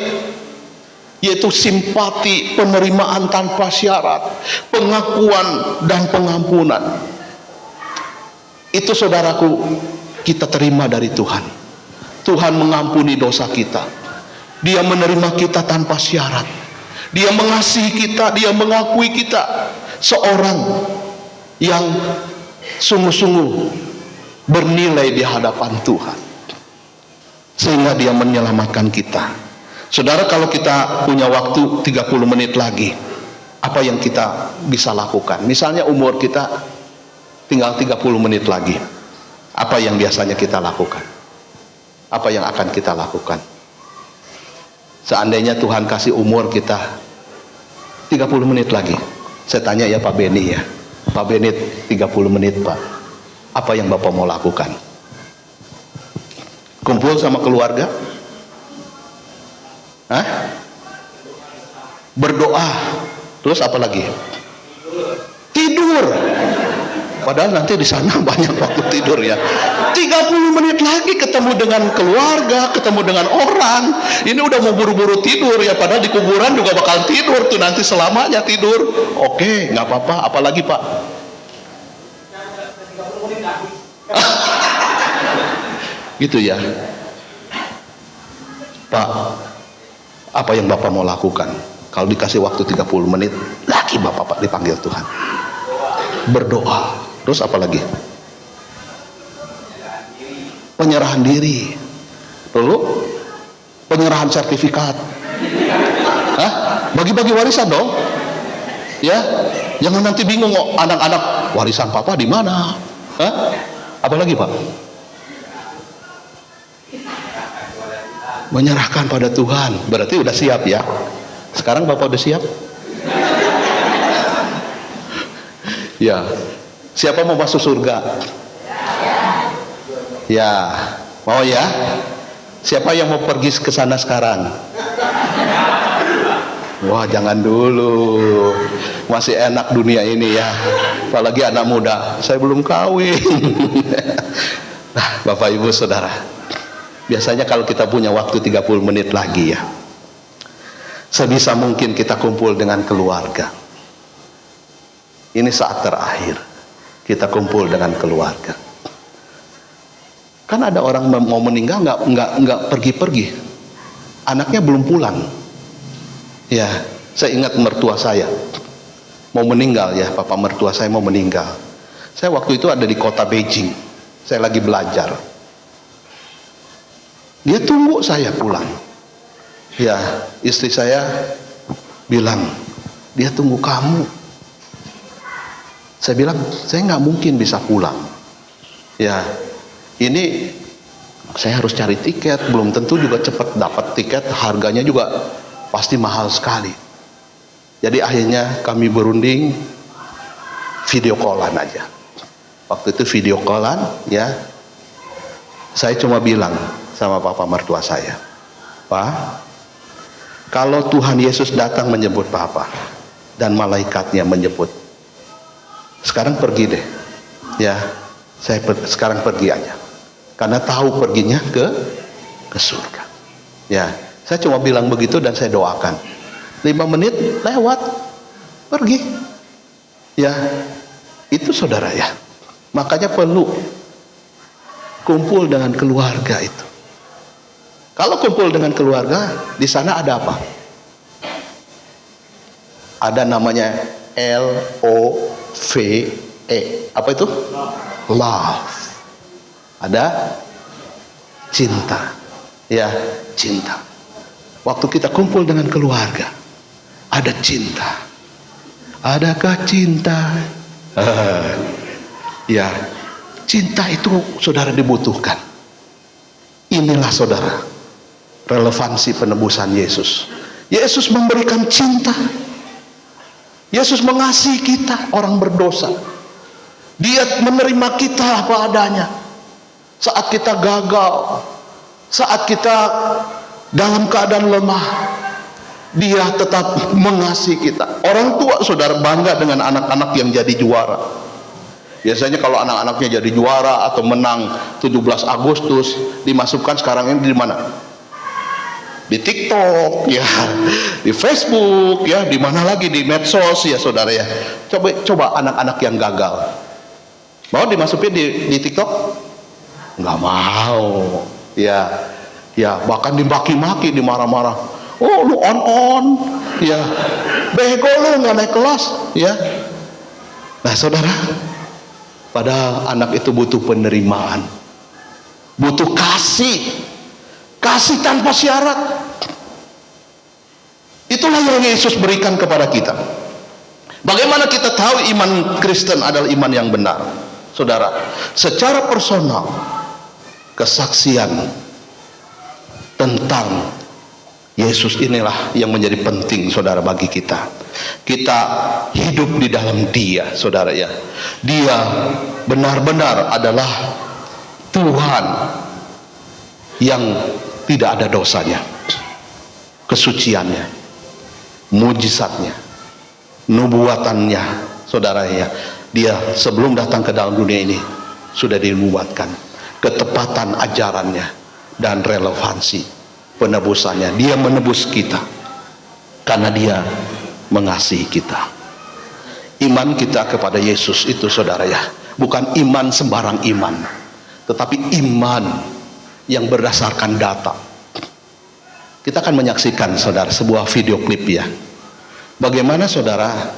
yaitu simpati, penerimaan tanpa syarat, pengakuan dan pengampunan. Itu saudaraku, kita terima dari Tuhan. Tuhan mengampuni dosa kita, Dia menerima kita tanpa syarat, Dia mengasihi kita, Dia mengakui kita seorang yang sungguh-sungguh bernilai di hadapan Tuhan, sehingga Dia menyelamatkan kita. Saudara, kalau kita punya waktu 30 menit lagi, apa yang kita bisa lakukan? Misalnya umur kita tinggal 30 menit lagi, apa yang biasanya kita lakukan? Apa yang akan kita lakukan? Seandainya Tuhan kasih umur kita 30 menit lagi, saya tanya ya Pak Beni ya, Pak Beni 30 menit Pak, apa yang Bapak mau lakukan? Kumpul sama keluarga? Hah? Berdoa? Terus apa lagi? Tidur. Padahal nanti di sana banyak waktu tidur ya. 30 menit lagi ketemu dengan keluarga, ketemu dengan orang. Ini udah mau buru-buru tidur ya, padahal di kuburan juga bakal tidur tuh nanti selamanya tidur. Oke, nggak apa-apa. Apalagi Pak? Gitu ya. Pak, apa yang Bapak mau lakukan? Kalau dikasih waktu 30 menit lagi Bapak dipanggil Tuhan. Berdoa. Terus apa lagi? Penyerahan diri. Lalu penyerahan sertifikat. Hah? Bagi-bagi warisan dong. Ya, jangan nanti bingung kok anak-anak, warisan Papa di mana? Hah? Apa lagi Pak? Menyerahkan pada Tuhan. Berarti udah siap ya. Sekarang Bapak udah siap? Ya. Siapa mau masuk surga? Ya. Mau ya? Siapa yang mau pergi ke sana sekarang? Wah, jangan dulu. Masih enak dunia ini ya. Apalagi anak muda. Saya belum kawin. Nah, Bapak Ibu Saudara, biasanya kalau kita punya waktu 30 menit lagi ya, sebisa mungkin kita kumpul dengan keluarga. Ini saat terakhir kita kumpul dengan keluarga. Kan ada orang mau meninggal nggak pergi-pergi, anaknya belum pulang. Ya, saya ingat mertua saya mau meninggal ya, papa mertua saya mau meninggal. Saya waktu itu ada di kota Beijing, saya lagi belajar. Dia tunggu saya pulang. Ya, istri saya bilang, dia tunggu kamu. Saya bilang, saya nggak mungkin bisa pulang. Ya, ini saya harus cari tiket, belum tentu juga cepat dapat tiket, harganya juga pasti mahal sekali. Jadi akhirnya kami berunding video callan aja. Waktu itu video callan ya. Saya cuma bilang, sama papa mertua saya, Pak, kalau Tuhan Yesus datang menyebut papa dan malaikatnya menyebut, sekarang pergi deh, ya, sekarang pergi aja, karena tahu perginya ke surga. Ya, saya cuma bilang begitu dan saya doakan. 5 menit lewat, pergi. Ya, itu saudara ya. Makanya perlu kumpul dengan keluarga itu. Kalau kumpul dengan keluarga, di sana ada apa? Ada namanya LOVE. Apa itu? Love. Ada cinta. Ya, cinta. Waktu kita kumpul dengan keluarga, ada cinta. Adakah cinta? Ya, cinta itu saudara dibutuhkan. Inilah saudara relevansi penebusan Yesus. Yesus memberikan cinta. Yesus mengasihi kita orang berdosa. Dia menerima kita apa adanya. Saat kita gagal, saat kita dalam keadaan lemah, Dia tetap mengasihi kita. Orang tua saudara bangga dengan anak-anak yang jadi juara. Biasanya kalau anak-anaknya jadi juara atau menang 17 Agustus, dimasukkan sekarang ini di mana? Di TikTok, ya, di Facebook, ya, di mana lagi, di medsos, ya saudara ya. Coba anak-anak yang gagal, mau dimasukin di TikTok? Nggak mau, ya, bahkan dimaki-maki, dimarah-marah. Oh, lu on, ya, bego lu nggak naik kelas, ya. Nah saudara, padahal anak itu butuh penerimaan, butuh kasih tanpa syarat. Itulah yang Yesus berikan kepada kita. Bagaimana kita tahu iman Kristen adalah iman yang benar? Saudara, secara personal, kesaksian tentang Yesus inilah yang menjadi penting saudara bagi kita. Kita hidup di dalam Dia, saudara ya. Dia benar-benar adalah Tuhan yang tidak ada dosanya. Kesuciannya, mujizatnya, nubuatannya, saudara ya. Dia sebelum datang ke dalam dunia ini sudah dinubuatkan. Ketepatan ajarannya dan relevansi penebusannya. Dia menebus kita karena Dia mengasihi kita. Iman kita kepada Yesus itu saudara ya, bukan iman sembarang iman, tetapi iman yang berdasarkan data. Kita akan menyaksikan saudara sebuah video klip ya, bagaimana saudara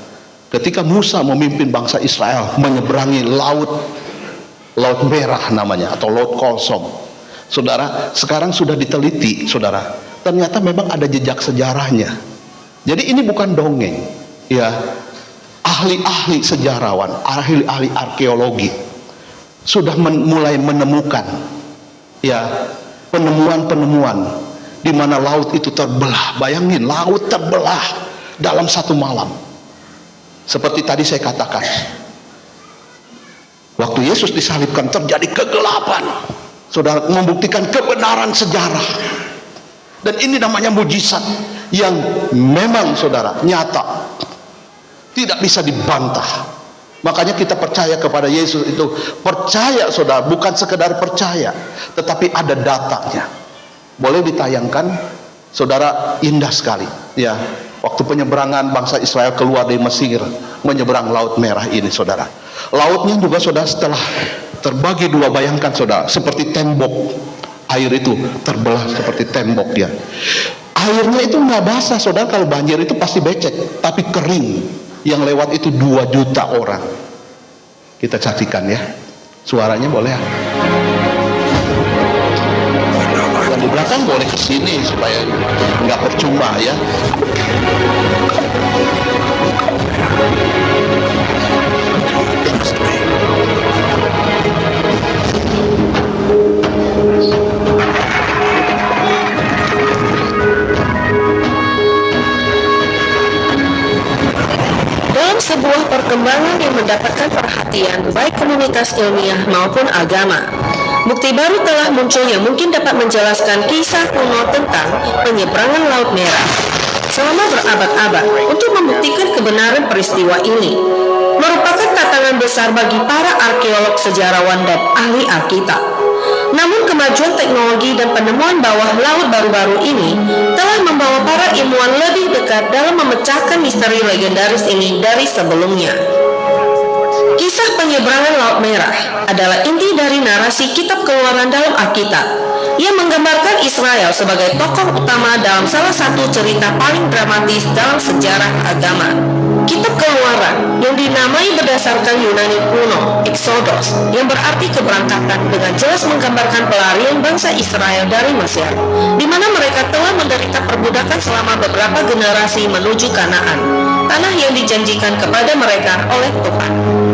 ketika Musa memimpin bangsa Israel menyeberangi laut merah namanya, atau laut Kolsom. Saudara, sekarang sudah diteliti, saudara. Ternyata memang ada jejak sejarahnya. Jadi ini bukan dongeng, ya. Ahli-ahli sejarawan, ahli-ahli arkeologi sudah mulai menemukan, ya, penemuan-penemuan di mana laut itu terbelah. Bayangin, laut terbelah dalam satu malam. Seperti tadi saya katakan, waktu Yesus disalibkan terjadi kegelapan. Saudara, membuktikan kebenaran sejarah. Dan ini namanya mujizat yang memang saudara nyata, tidak bisa dibantah. Makanya kita percaya kepada Yesus itu, percaya saudara, bukan sekedar percaya, tetapi ada datanya. Boleh ditayangkan saudara, indah sekali ya, waktu penyeberangan bangsa Israel keluar dari Mesir menyeberang Laut Merah ini saudara. Lautnya juga saudara setelah terbagi dua, bayangkan saudara, seperti tembok. Air itu terbelah seperti tembok ya. Airnya itu nggak basah saudara, kalau banjir itu pasti becek, tapi kering. Yang lewat itu 2 juta orang. Kita saksikan ya, suaranya boleh ya. Yang di belakang boleh kesini supaya nggak percuma ya. Dalam sebuah perkembangan yang mendapatkan perhatian baik komunitas ilmiah maupun agama, Bukti baru telah muncul yang mungkin dapat menjelaskan kisah kuno tentang penyeberangan Laut Merah selama berabad-abad untuk membuktikan kebenaran peristiwa ini. Merupakan tantangan besar bagi para arkeolog, sejarawan, dan ahli Alkitab. Namun kemajuan teknologi dan penemuan bawah laut baru-baru ini telah membawa para ilmuwan lebih dekat dalam memecahkan misteri legendaris ini dari sebelumnya. Kisah penyeberangan Laut Merah adalah inti dari narasi kitab Keluaran dalam Alkitab yang menggambarkan Israel sebagai tokoh utama dalam salah satu cerita paling dramatis dalam sejarah agama. Kitab Keluaran yang dinamai berdasarkan Yunani kuno Exodus, yang berarti keberangkatan, dengan jelas menggambarkan pelarian bangsa Israel dari Mesir, di mana mereka telah menderita perbudakan selama beberapa generasi menuju Kanaan, tanah yang dijanjikan kepada mereka oleh Tuhan.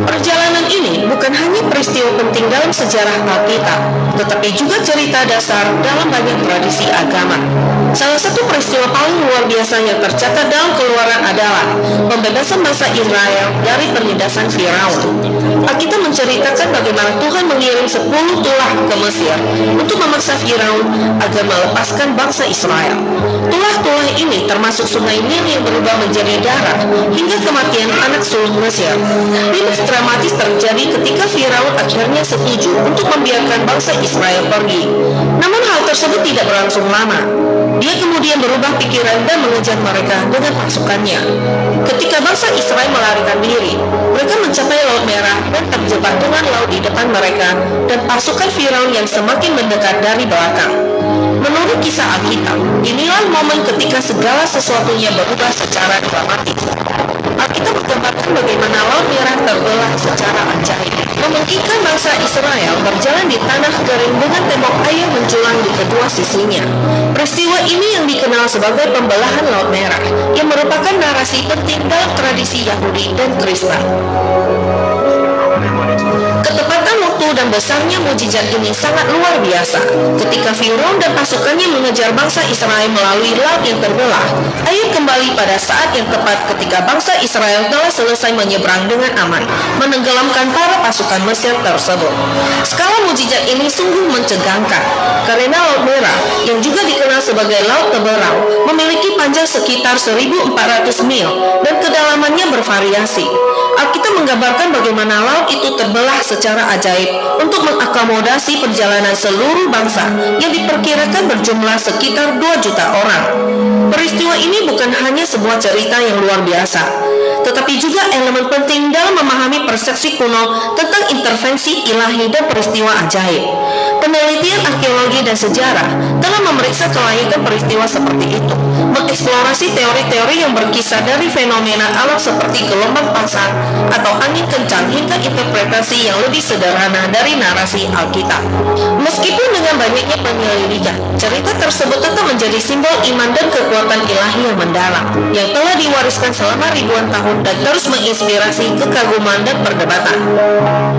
Perjalanan ini bukan hanya peristiwa penting dalam sejarah Alkitab, tetapi juga cerita dasar dalam banyak tradisi agama. Salah satu peristiwa paling luar biasa yang tercatat dalam Keluaran adalah pembebasan bangsa Israel dari penindasan Firaun. Alkitab menceritakan bagaimana Tuhan mengirim 10 tulah ke Mesir untuk memaksa Firaun agar melepaskan bangsa Israel. Tulah-tulah ini termasuk sungai Nil yang berubah menjadi darah hingga kematian anak sulung Mesir. Klimaks dramatis terjadi ketika Firaun akhirnya setuju untuk membiarkan bangsa Israel pergi. Namun hal tersebut tidak berlangsung lama. Dia kemudian berubah pikiran dan mengejar mereka dengan pasukannya. Ketika bangsa Israel melarikan diri, mereka mencapai Laut Merah dan terjebak dengan laut di depan mereka dan pasukan Firaun yang semakin mendekat dari belakang. Menurut kisah Alkitab, inilah momen ketika segala sesuatunya berubah secara dramatis. Alkitab menggambarkan bagaimana Laut Merah terbelah secara ajaib, memungkinkan bangsa Israel berjalan di tanah kering dengan tembok air menjulang di kedua sisinya. Peristiwa ini yang dikenal sebagai pembelahan Laut Merah, yang merupakan narasi penting dalam tradisi Yahudi dan Kristen. Ketepatan waktu dan besarnya mukjizat ini sangat luar biasa. Ketika Firaun dan pasukannya mengejar bangsa Israel melalui laut yang terbelah, air kembali pada saat yang tepat ketika bangsa Israel telah selesai menyeberang dengan aman, menenggelamkan para pasukan Mesir tersebut. Skala mukjizat ini sungguh mencegangkan, karena Laut Merah, yang juga dikenal sebagai Laut Teberau, memiliki panjang sekitar 1.400 mil dan kedalamannya bervariasi. Alkitab menggambarkan bagaimana laut itu terbelah secara ajaib untuk mengakomodasi perjalanan seluruh bangsa yang diperkirakan berjumlah sekitar 2 juta orang. Peristiwa ini bukan hanya sebuah cerita yang luar biasa, tetapi juga elemen penting dalam memahami persepsi kuno tentang intervensi ilahi dan peristiwa ajaib. Penelitian arkeologi dan sejarah telah memeriksa kelayakan peristiwa seperti itu, mengeksplorasi teori-teori yang berkisar dari fenomena alam seperti gelombang pasang atau angin kencang hingga interpretasi yang lebih sederhana dari narasi Alkitab. Meskipun dengan banyaknya penyelidikan, cerita tersebut tetap menjadi simbol iman dan kekuatan ilahi yang mendalam, yang telah diwariskan selama ribuan tahun dan terus menginspirasi kekaguman dan perdebatan.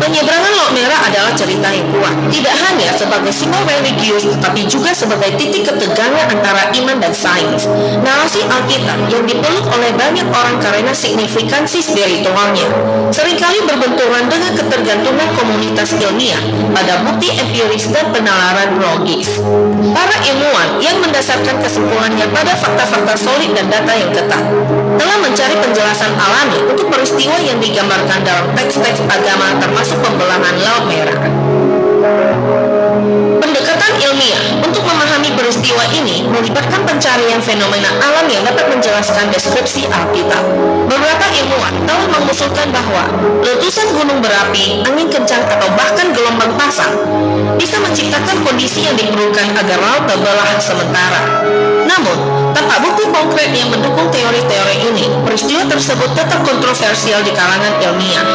Penyeberangan Laut Merah adalah cerita yang kuat, tidak hanya sebagai simbol religius, tetapi juga sebagai titik ketegangan antara iman dan sains. Narasi Alkitab yang dipeluk oleh banyak orang karena signifikansi spiritualnya seringkali berbenturan dengan ketergantungan komunitas ilmiah pada bukti empiris dan penalaran logis. Para ilmuwan yang mendasarkan kesimpulannya pada fakta-fakta solid dan data yang ketat telah mencari penjelasan alami untuk peristiwa yang digambarkan dalam teks-teks agama, termasuk pembelahan Laut Merah. Pendekatan ilmiah untuk memahami peristiwa ini melibatkan pencarian fenomena alam yang dapat menjelaskan deskripsi Alkitab. Beberapa ilmuwan telah mengusulkan bahwa letusan gunung berapi, angin kencang, atau bahkan gelombang pasang bisa menciptakan kondisi yang diperlukan agar laut terbelah sementara. Namun, tanpa bukti konkret yang mendukung teori-teori ini, peristiwa tersebut tetap kontroversial di kalangan ilmiah.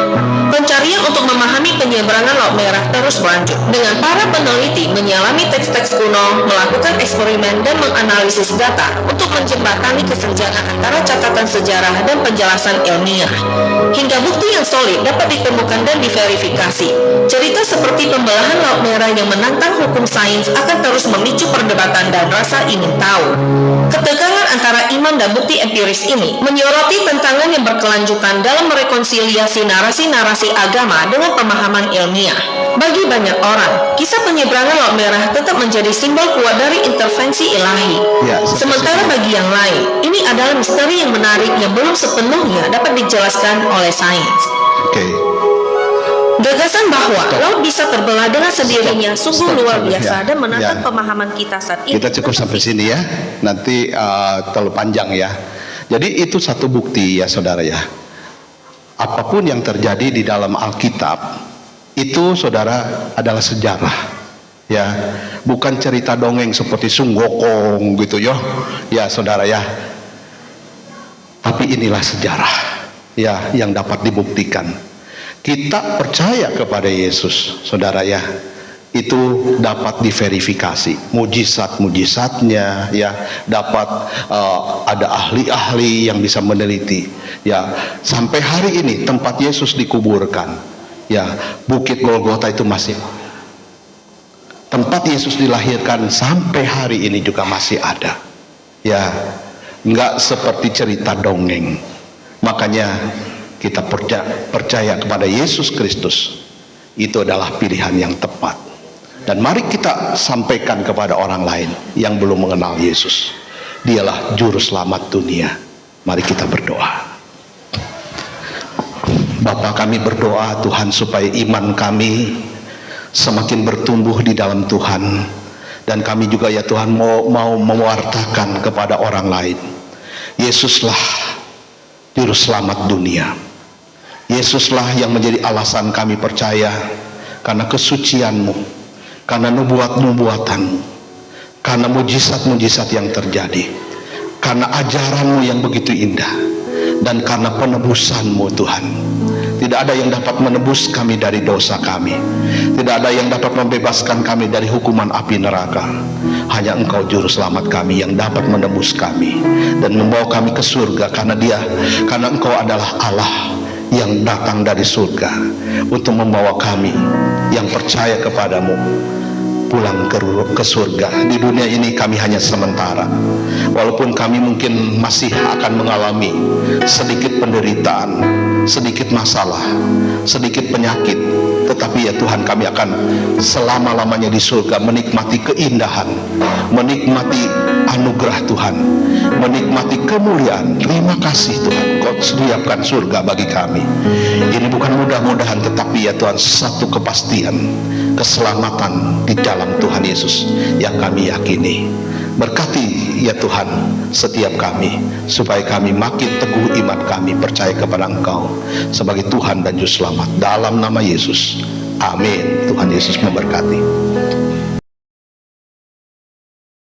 Pencarian untuk memahami penyeberangan Laut Merah terus berlanjut, dengan para peneliti menyelami teks-teks kuno, melakukan eksperimen, dan menganalisis data untuk menjembatani kesenjangan antara catatan sejarah dan penjelasan ilmiah. Hingga bukti yang solid dapat ditemukan dan diverifikasi, cerita seperti pembelahan Laut Merah yang menantang hukum sains akan terus memicu perdebatan dan rasa ingin tahu. Ketegangan antara iman dan bukti empiris ini menyoroti tantangan yang berkelanjutan dalam merekonsiliasi narasi-narasi agama dengan pemahaman ilmiah. Bagi banyak orang, kisah penyeberangan Laut Merah tetap menjadi simbol kuat dari intervensi ilahi. Ya, Sementara bagi yang lain, ini adalah misteri yang menarik yang belum sepenuhnya dapat dijelaskan oleh sains. Oke. Gagasan bahwa laut bisa terbelah dengan sendirinya sungguh luar biasa dan menantang Ya. pemahaman kita saat ini. Kita cukup sampai sini ya. Nanti terlalu panjang ya. Jadi itu satu bukti ya saudara ya. Apapun yang terjadi di dalam Alkitab itu saudara adalah sejarah. Ya, bukan cerita dongeng seperti Sung Gokong gitu ya saudara ya. Tapi inilah sejarah ya yang dapat dibuktikan. Kita percaya kepada Yesus, saudara ya, itu dapat diverifikasi, mujizat-mujizatnya ya, dapat ada ahli-ahli yang bisa meneliti ya. Sampai hari ini tempat Yesus dikuburkan ya, Bukit Golgota itu masih, tempat Yesus dilahirkan sampai hari ini juga masih ada ya, nggak seperti cerita dongeng. Makanya kita percaya kepada Yesus Kristus, itu adalah pilihan yang tepat. Dan mari kita sampaikan kepada orang lain yang belum mengenal Yesus, dialah juru selamat dunia. Mari kita berdoa. Bapa, kami berdoa Tuhan supaya iman kami semakin bertumbuh di dalam Tuhan, dan kami juga ya Tuhan mau mewartakan kepada orang lain, Yesuslah juru selamat dunia. Yesuslah yang menjadi alasan kami percaya, karena kesucian-Mu, karena nubuat-nubuatan-Mu, karena mujizat-mujizat yang terjadi, karena ajaran-Mu yang begitu indah, dan karena penebusan-Mu Tuhan. Tidak ada yang dapat menebus kami dari dosa kami, tidak ada yang dapat membebaskan kami dari hukuman api neraka. Hanya Engkau juru selamat kami yang dapat menebus kami dan membawa kami ke surga, karena Engkau adalah Allah yang datang dari surga untuk membawa kami yang percaya kepadamu pulang ke surga. Di dunia ini kami hanya sementara, walaupun kami mungkin masih akan mengalami sedikit penderitaan, sedikit masalah, sedikit penyakit, tetapi ya Tuhan, kami akan selama-lamanya di surga menikmati keindahan, menikmati anugerah Tuhan, menikmati kemuliaan. Terima kasih Tuhan, Kau sediakan surga bagi kami. Ini bukan mudah-mudahan, tetapi ya Tuhan, satu kepastian keselamatan di dalam Tuhan Yesus yang kami yakini. Berkati ya Tuhan setiap kami, supaya kami makin teguh iman kami, percaya kepada Engkau sebagai Tuhan dan Juru Selamat, dalam nama Yesus. Amin. Tuhan Yesus memberkati.